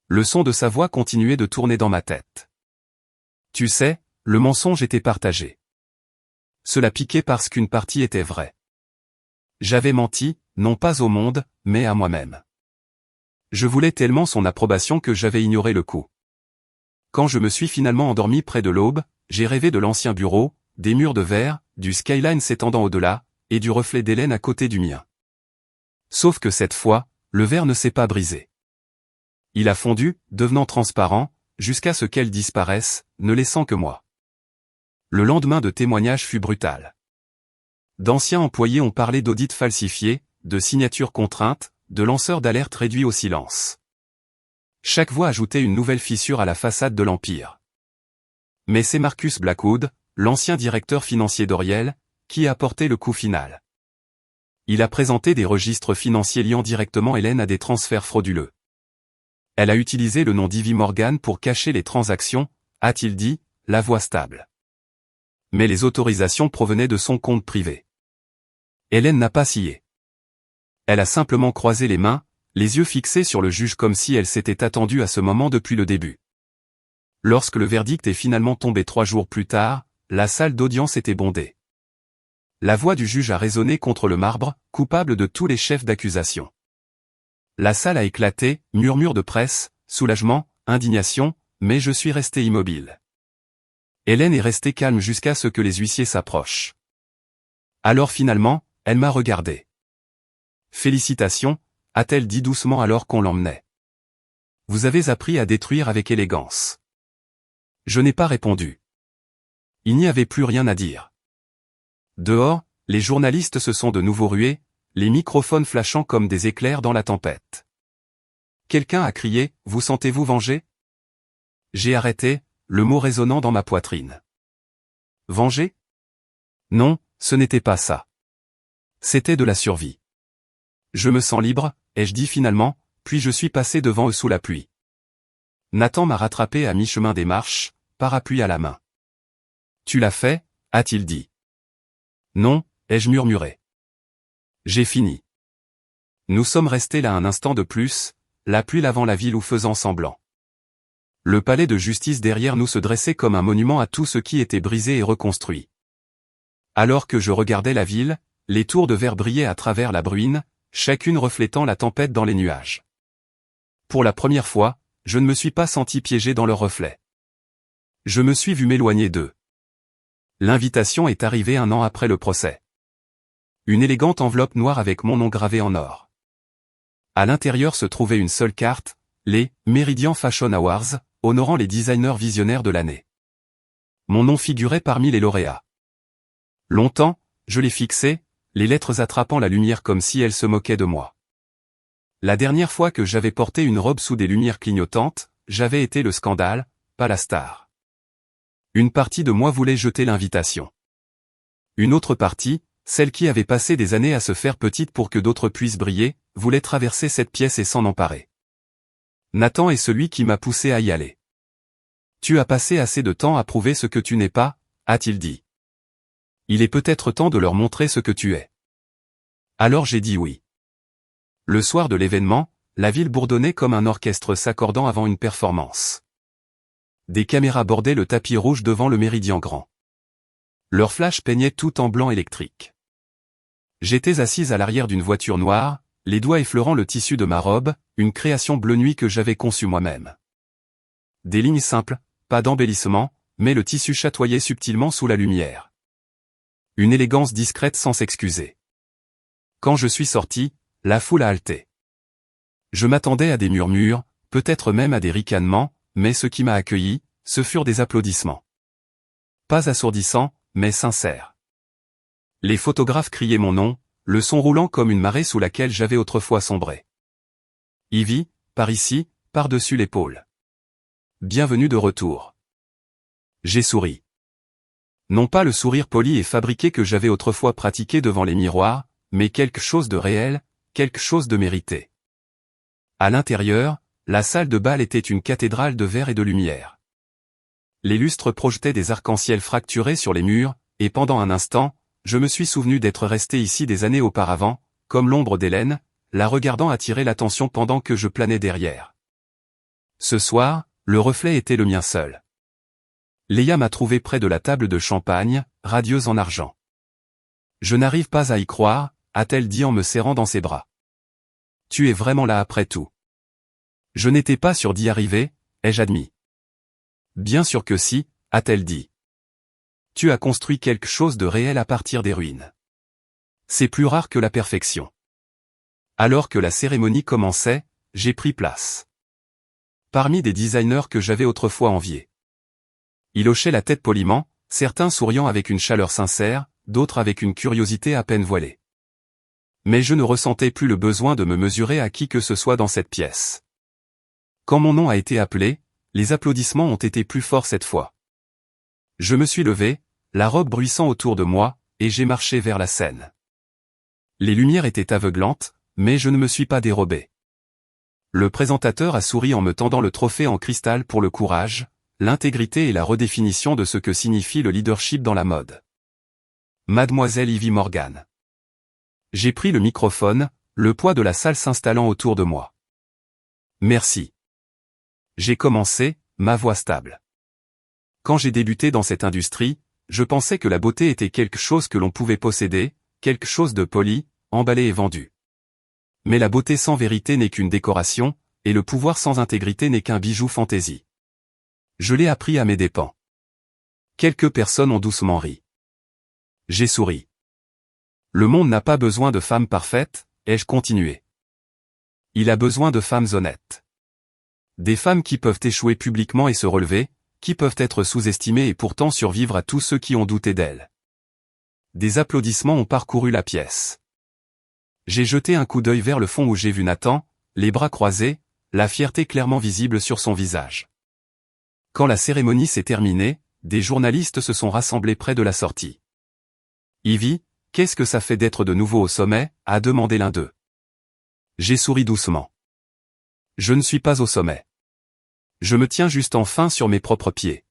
Le son de sa voix continuait de tourner dans ma tête. Tu sais, le mensonge était partagé. Cela piquait parce qu'une partie était vraie. J'avais menti, non pas au monde, mais à moi-même. Je voulais tellement son approbation que j'avais ignoré le coup. Quand je me suis finalement endormi près de l'aube, j'ai rêvé de l'ancien bureau, des murs de verre, du skyline s'étendant au-delà, et du reflet d'Hélène à côté du mien. Sauf que cette fois, le verre ne s'est pas brisé. Il a fondu, devenant transparent, jusqu'à ce qu'elle disparaisse, ne laissant que moi. Le lendemain de témoignage fut brutal. D'anciens employés ont parlé d'audits falsifiés, de signatures contraintes, de lanceurs d'alerte réduits au silence. Chaque voix ajoutait une nouvelle fissure à la façade de l'Empire. Mais c'est Marcus Blackwood, l'ancien directeur financier d'Oriel, qui a porté le coup final. Il a présenté des registres financiers liant directement Hélène à des transferts frauduleux. Elle a utilisé le nom d'Ivy Morgan pour cacher les transactions, a-t-il dit, la voix stable. Mais les autorisations provenaient de son compte privé. Hélène n'a pas scié. Elle a simplement croisé les mains, les yeux fixés sur le juge comme si elle s'était attendue à ce moment depuis le début. Lorsque le verdict est finalement tombé 3 jours plus tard, la salle d'audience était bondée. La voix du juge a résonné contre le marbre, coupable de tous les chefs d'accusation. La salle a éclaté, murmures de presse, soulagement, indignation, mais je suis resté immobile. Hélène est restée calme jusqu'à ce que les huissiers s'approchent. Alors finalement, elle m'a regardé. Félicitations, a-t-elle dit doucement alors qu'on l'emmenait. Vous avez appris à détruire avec élégance. Je n'ai pas répondu. Il n'y avait plus rien à dire. Dehors, les journalistes se sont de nouveau rués, les microphones flashant comme des éclairs dans la tempête. Quelqu'un a crié, « Vous sentez-vous vengé ?» J'ai arrêté, le mot résonnant dans ma poitrine. Venger? Non, ce n'était pas ça. C'était de la survie. Je me sens libre, ai-je dit finalement, puis je suis passé devant eux sous la pluie. Nathan m'a rattrapé à mi-chemin des marches, parapluie à la main. Tu l'as fait, a-t-il dit. Non, ai-je murmuré. J'ai fini. Nous sommes restés là un instant de plus, la pluie lavant la ville ou faisant semblant. Le palais de justice derrière nous se dressait comme un monument à tout ce qui était brisé et reconstruit. Alors que je regardais la ville, les tours de verre brillaient à travers la bruine, chacune reflétant la tempête dans les nuages. Pour la première fois, je ne me suis pas senti piégé dans leurs reflets. Je me suis vu m'éloigner d'eux. L'invitation est arrivée 1 an après le procès. Une élégante enveloppe noire avec mon nom gravé en or. À l'intérieur se trouvait une seule carte, les Meridian Fashion Awards, honorant les designers visionnaires de l'année. Mon nom figurait parmi les lauréats. Longtemps, je les fixais, les lettres attrapant la lumière comme si elles se moquaient de moi. La dernière fois que j'avais porté une robe sous des lumières clignotantes, j'avais été le scandale, pas la star. Une partie de moi voulait jeter l'invitation. Une autre partie, celle qui avait passé des années à se faire petite pour que d'autres puissent briller, voulait traverser cette pièce et s'en emparer. Nathan est celui qui m'a poussé à y aller. Tu as passé assez de temps à prouver ce que tu n'es pas, a-t-il dit. Il est peut-être temps de leur montrer ce que tu es. Alors j'ai dit oui. Le soir de l'événement, la ville bourdonnait comme un orchestre s'accordant avant une performance. Des caméras bordaient le tapis rouge devant le Méridien Grand. Leurs flashs peignaient tout en blanc électrique. J'étais assise à l'arrière d'une voiture noire, les doigts effleurant le tissu de ma robe, une création bleu nuit que j'avais conçue moi-même. Des lignes simples, pas d'embellissement, mais le tissu chatoyait subtilement sous la lumière. Une élégance discrète sans s'excuser. Quand je suis sorti, la foule a halté. Je m'attendais à des murmures, peut-être même à des ricanements, mais ce qui m'a accueilli, ce furent des applaudissements. Pas assourdissants, mais sincères. Les photographes criaient mon nom, le son roulant comme une marée sous laquelle j'avais autrefois sombré. Ivy, par ici, par-dessus l'épaule. Bienvenue de retour. J'ai souri. Non pas le sourire poli et fabriqué que j'avais autrefois pratiqué devant les miroirs, mais quelque chose de réel, quelque chose de mérité. À l'intérieur, la salle de bal était une cathédrale de verre et de lumière. Les lustres projetaient des arcs-en-ciel fracturés sur les murs, et pendant un instant, je me suis souvenu d'être resté ici des années auparavant, comme l'ombre d'Hélène, la regardant attirer l'attention pendant que je planais derrière. Ce soir, le reflet était le mien seul. Léa m'a trouvé près de la table de champagne, radieuse en argent. Je n'arrive pas à y croire, a-t-elle dit en me serrant dans ses bras. Tu es vraiment là après tout. Je n'étais pas sûr d'y arriver, ai-je admis. Bien sûr que si, a-t-elle dit. Tu as construit quelque chose de réel à partir des ruines. C'est plus rare que la perfection. Alors que la cérémonie commençait, j'ai pris place. Parmi des designers que j'avais autrefois enviés. Ils hochaient la tête poliment, certains souriant avec une chaleur sincère, d'autres avec une curiosité à peine voilée. Mais je ne ressentais plus le besoin de me mesurer à qui que ce soit dans cette pièce. Quand mon nom a été appelé, les applaudissements ont été plus forts cette fois. Je me suis levé, la robe bruissant autour de moi, et j'ai marché vers la scène. Les lumières étaient aveuglantes, mais je ne me suis pas dérobé. Le présentateur a souri en me tendant le trophée en cristal pour le courage, l'intégrité et la redéfinition de ce que signifie le leadership dans la mode. Mademoiselle Ivy Morgan. J'ai pris le microphone, le poids de la salle s'installant autour de moi. Merci. J'ai commencé, ma voix stable. Quand j'ai débuté dans cette industrie, je pensais que la beauté était quelque chose que l'on pouvait posséder, quelque chose de poli, emballé et vendu. Mais la beauté sans vérité n'est qu'une décoration, et le pouvoir sans intégrité n'est qu'un bijou fantaisie. Je l'ai appris à mes dépens. Quelques personnes ont doucement ri. J'ai souri. Le monde n'a pas besoin de femmes parfaites, ai-je continué. Il a besoin de femmes honnêtes. Des femmes qui peuvent échouer publiquement et se relever, qui peuvent être sous-estimées et pourtant survivre à tous ceux qui ont douté d'elles. Des applaudissements ont parcouru la pièce. J'ai jeté un coup d'œil vers le fond où j'ai vu Nathan, les bras croisés, la fierté clairement visible sur son visage. Quand la cérémonie s'est terminée, des journalistes se sont rassemblés près de la sortie. « Ivy, qu'est-ce que ça fait d'être de nouveau au sommet ?» a demandé l'un d'eux. J'ai souri doucement. Je ne suis pas au sommet. Je me tiens juste enfin sur mes propres pieds.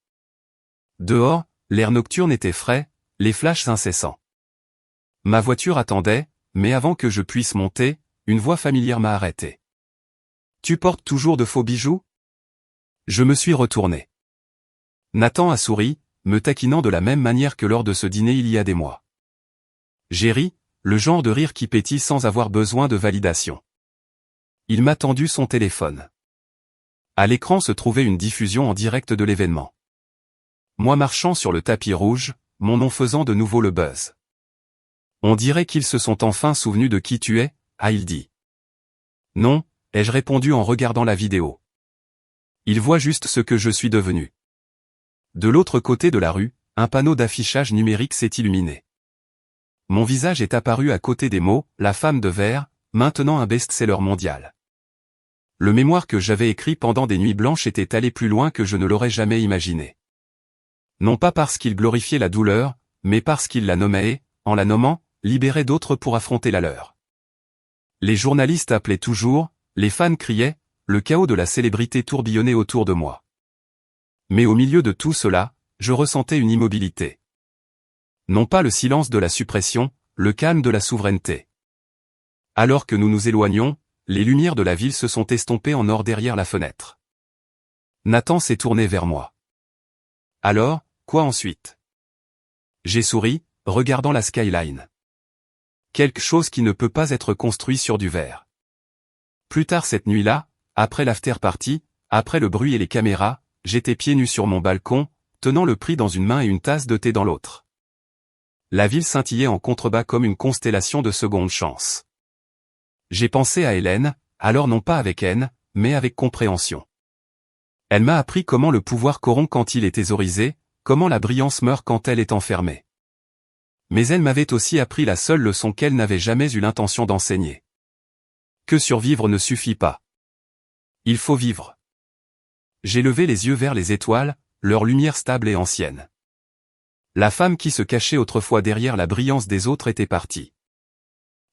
Dehors, l'air nocturne était frais, les flashs incessants. Ma voiture attendait, mais avant que je puisse monter, une voix familière m'a arrêté. « Tu portes toujours de faux bijoux ?» Je me suis retourné. Nathan a souri, me taquinant de la même manière que lors de ce dîner il y a des mois. J'ai ri, le genre de rire qui pétille sans avoir besoin de validation. Il m'a tendu son téléphone. À l'écran se trouvait une diffusion en direct de l'événement. Moi marchant sur le tapis rouge, mon nom faisant de nouveau le buzz. On dirait qu'ils se sont enfin souvenus de qui tu es, a-t-il dit. Non, ai-je répondu en regardant la vidéo. Ils voient juste ce que je suis devenu. De l'autre côté de la rue, un panneau d'affichage numérique s'est illuminé. Mon visage est apparu à côté des mots « La femme de verre », maintenant un best-seller mondial. Le mémoire que j'avais écrit pendant des nuits blanches était allé plus loin que je ne l'aurais jamais imaginé. Non pas parce qu'il glorifiait la douleur, mais parce qu'il la nommait et, en la nommant, libérait d'autres pour affronter la leur. Les journalistes appelaient toujours, les fans criaient, le chaos de la célébrité tourbillonnait autour de moi. Mais au milieu de tout cela, je ressentais une immobilité. Non pas le silence de la suppression, le calme de la souveraineté. Alors que nous nous éloignions, les lumières de la ville se sont estompées en or derrière la fenêtre. Nathan s'est tourné vers moi. Alors, quoi ensuite? J'ai souri, regardant la skyline. Quelque chose qui ne peut pas être construit sur du verre. Plus tard cette nuit-là, après l'after-party, après le bruit et les caméras, j'étais pieds nus sur mon balcon, tenant le prix dans une main et une tasse de thé dans l'autre. La ville scintillait en contrebas comme une constellation de seconde chance. J'ai pensé à Hélène, alors non pas avec haine, mais avec compréhension. Elle m'a appris comment le pouvoir corrompt quand il est thésaurisé, comment la brillance meurt quand elle est enfermée. Mais elle m'avait aussi appris la seule leçon qu'elle n'avait jamais eu l'intention d'enseigner. Que survivre ne suffit pas. Il faut vivre. J'ai levé les yeux vers les étoiles, leur lumière stable et ancienne. La femme qui se cachait autrefois derrière la brillance des autres était partie.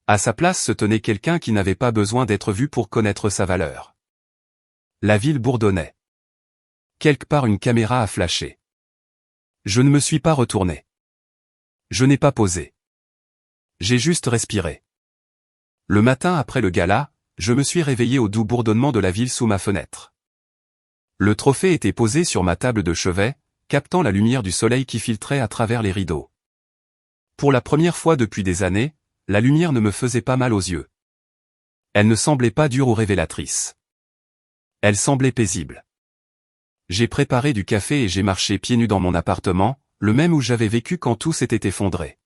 À sa place se tenait quelqu'un qui n'avait pas besoin d'être vu pour connaître sa valeur. La ville bourdonnait. Quelque part une caméra a flashé. Je ne me suis pas retourné. Je n'ai pas posé. J'ai juste respiré. Le matin après le gala, je me suis réveillé au doux bourdonnement de la ville sous ma fenêtre. Le trophée était posé sur ma table de chevet, captant la lumière du soleil qui filtrait à travers les rideaux. Pour la première fois depuis des années, la lumière ne me faisait pas mal aux yeux. Elle ne semblait pas dure ou révélatrice. Elle semblait paisible. J'ai préparé du café et j'ai marché pieds nus dans mon appartement, le même où j'avais vécu quand tout s'était effondré.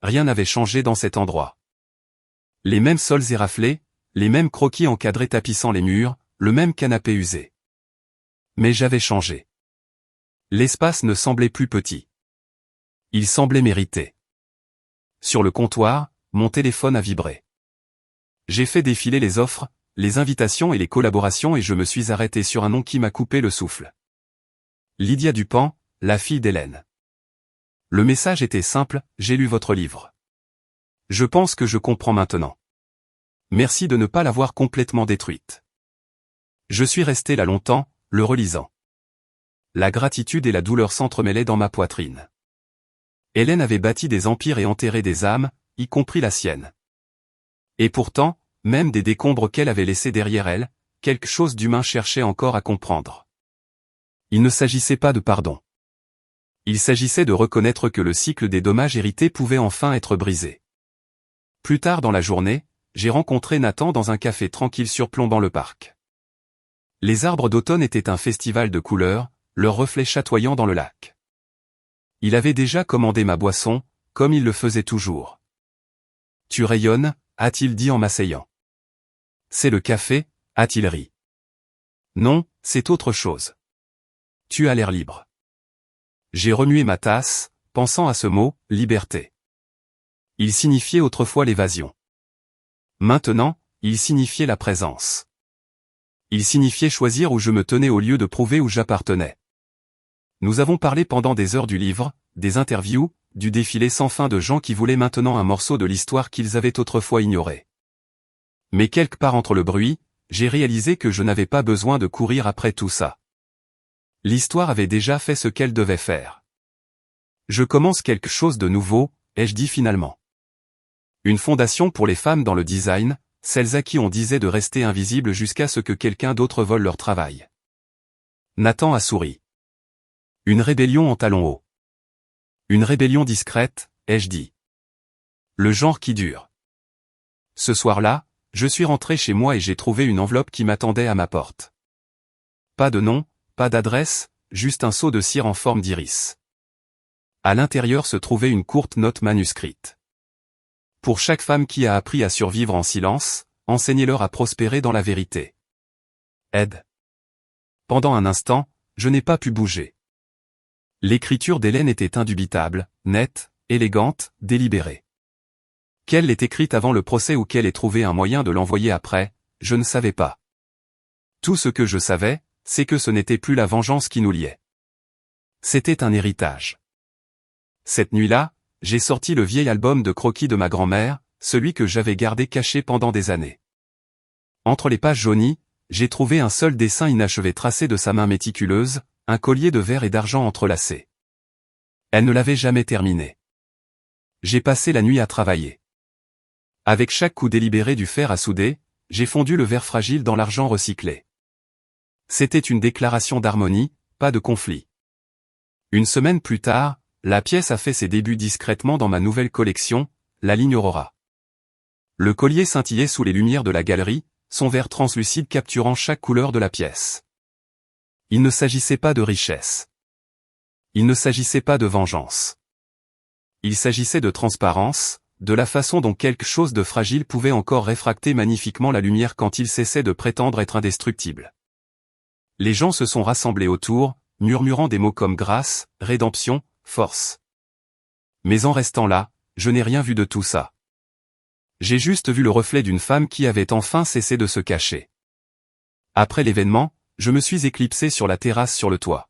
Rien n'avait changé dans cet endroit. Les mêmes sols éraflés, les mêmes croquis encadrés tapissant les murs, le même canapé usé. Mais j'avais changé. L'espace ne semblait plus petit. Il semblait mérité. Sur le comptoir, mon téléphone a vibré. J'ai fait défiler les offres, les invitations et les collaborations et je me suis arrêté sur un nom qui m'a coupé le souffle. Lydia Dupont, la fille d'Hélène. Le message était simple, j'ai lu votre livre. Je pense que je comprends maintenant. Merci de ne pas l'avoir complètement détruite. Je suis resté là longtemps, le relisant. La gratitude et la douleur s'entremêlaient dans ma poitrine. Hélène avait bâti des empires et enterré des âmes, y compris la sienne. Et pourtant, même des décombres qu'elle avait laissés derrière elle, quelque chose d'humain cherchait encore à comprendre. Il ne s'agissait pas de pardon. Il s'agissait de reconnaître que le cycle des dommages hérités pouvait enfin être brisé. Plus tard dans la journée, j'ai rencontré Nathan dans un café tranquille surplombant le parc. Les arbres d'automne étaient un festival de couleurs, leurs reflets chatoyant dans le lac. Il avait déjà commandé ma boisson, comme il le faisait toujours. « Tu rayonnes » a-t-il dit en m'asseyant. C'est le café, a-t-il ri. Non, c'est autre chose. Tu as l'air libre. J'ai remué ma tasse, pensant à ce mot, liberté. Il signifiait autrefois l'évasion. Maintenant, il signifiait la présence. Il signifiait choisir où je me tenais au lieu de prouver où j'appartenais. Nous avons parlé pendant des heures du livre, des interviews, du défilé sans fin de gens qui voulaient maintenant un morceau de l'histoire qu'ils avaient autrefois ignoré. Mais quelque part entre le bruit, j'ai réalisé que je n'avais pas besoin de courir après tout ça. L'histoire avait déjà fait ce qu'elle devait faire. Je commence quelque chose de nouveau, ai-je dit finalement. Une fondation pour les femmes dans le design, celles à qui on disait de rester invisibles jusqu'à ce que quelqu'un d'autre vole leur travail. Nathan a souri. Une rébellion en talons hauts. Une rébellion discrète, ai-je dit. Le genre qui dure. Ce soir-là, je suis rentré chez moi et j'ai trouvé une enveloppe qui m'attendait à ma porte. Pas de nom, pas d'adresse, juste un seau de cire en forme d'iris. À l'intérieur se trouvait une courte note manuscrite. Pour chaque femme qui a appris à survivre en silence, enseignez-leur à prospérer dans la vérité. Ed. Pendant un instant, je n'ai pas pu bouger. L'écriture d'Hélène était indubitable, nette, élégante, délibérée. Qu'elle l'ait écrite avant le procès ou qu'elle ait trouvé un moyen de l'envoyer après, je ne savais pas. Tout ce que je savais, c'est que ce n'était plus la vengeance qui nous liait. C'était un héritage. Cette nuit-là, j'ai sorti le vieil album de croquis de ma grand-mère, celui que j'avais gardé caché pendant des années. Entre les pages jaunies, j'ai trouvé un seul dessin inachevé tracé de sa main méticuleuse, un collier de verre et d'argent entrelacé. Elle ne l'avait jamais terminé. J'ai passé la nuit à travailler. Avec chaque coup délibéré du fer à souder, j'ai fondu le verre fragile dans l'argent recyclé. C'était une déclaration d'harmonie, pas de conflit. Une semaine plus tard, la pièce a fait ses débuts discrètement dans ma nouvelle collection, la ligne Aurora. Le collier scintillait sous les lumières de la galerie, son verre translucide capturant chaque couleur de la pièce. Il ne s'agissait pas de richesse. Il ne s'agissait pas de vengeance. Il s'agissait de transparence, de la façon dont quelque chose de fragile pouvait encore réfracter magnifiquement la lumière quand il cessait de prétendre être indestructible. Les gens se sont rassemblés autour, murmurant des mots comme grâce, rédemption, force. Mais en restant là, je n'ai rien vu de tout ça. J'ai juste vu le reflet d'une femme qui avait enfin cessé de se cacher. Après l'événement, je me suis éclipsé sur la terrasse sur le toit.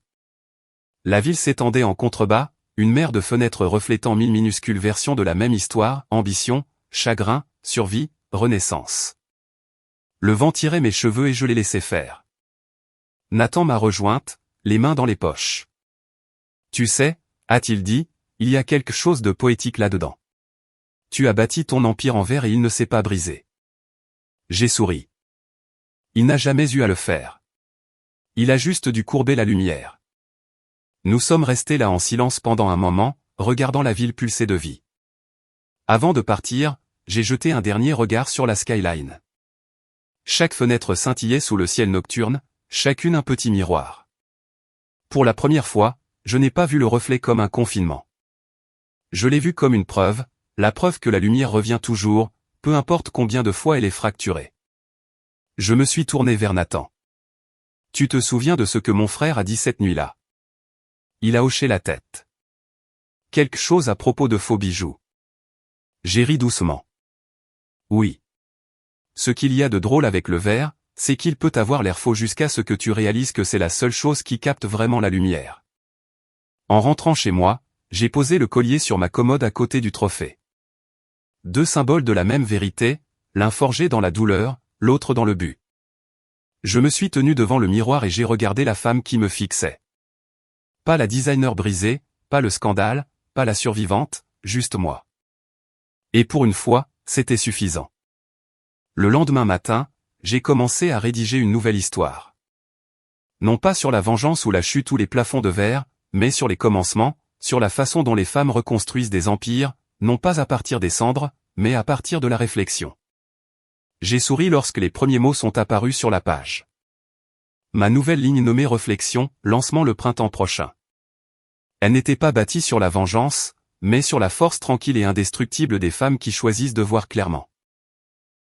La ville s'étendait en contrebas, une mer de fenêtres reflétant 1000 minuscules versions de la même histoire, ambition, chagrin, survie, renaissance. Le vent tirait mes cheveux et je les laissais faire. Nathan m'a rejointe, les mains dans les poches. Tu sais, a-t-il dit, il y a quelque chose de poétique là-dedans. Tu as bâti ton empire en verre et il ne s'est pas brisé. J'ai souri. Il n'a jamais eu à le faire. Il a juste dû courber la lumière. Nous sommes restés là en silence pendant un moment, regardant la ville pulser de vie. Avant de partir, j'ai jeté un dernier regard sur la skyline. Chaque fenêtre scintillait sous le ciel nocturne, chacune un petit miroir. Pour la première fois, je n'ai pas vu le reflet comme un confinement. Je l'ai vu comme une preuve, la preuve que la lumière revient toujours, peu importe combien de fois elle est fracturée. Je me suis tourné vers Nathan. Tu te souviens de ce que mon frère a dit cette nuit-là? Il a hoché la tête. Quelque chose à propos de faux bijoux. J'ai ri doucement. Oui. Ce qu'il y a de drôle avec le verre, c'est qu'il peut avoir l'air faux jusqu'à ce que tu réalises que c'est la seule chose qui capte vraiment la lumière. En rentrant chez moi, j'ai posé le collier sur ma commode à côté du trophée. Deux symboles de la même vérité, l'un forgé dans la douleur, l'autre dans le but. Je me suis tenu devant le miroir et j'ai regardé la femme qui me fixait. Pas la designer brisée, pas le scandale, pas la survivante, juste moi. Et pour une fois, c'était suffisant. Le lendemain matin, j'ai commencé à rédiger une nouvelle histoire. Non pas sur la vengeance ou la chute ou les plafonds de verre, mais sur les commencements, sur la façon dont les femmes reconstruisent des empires, non pas à partir des cendres, mais à partir de la réflexion. J'ai souri lorsque les premiers mots sont apparus sur la page. Ma nouvelle ligne nommée Réflexion, lancement le printemps prochain. Elle n'était pas bâtie sur la vengeance, mais sur la force tranquille et indestructible des femmes qui choisissent de voir clairement.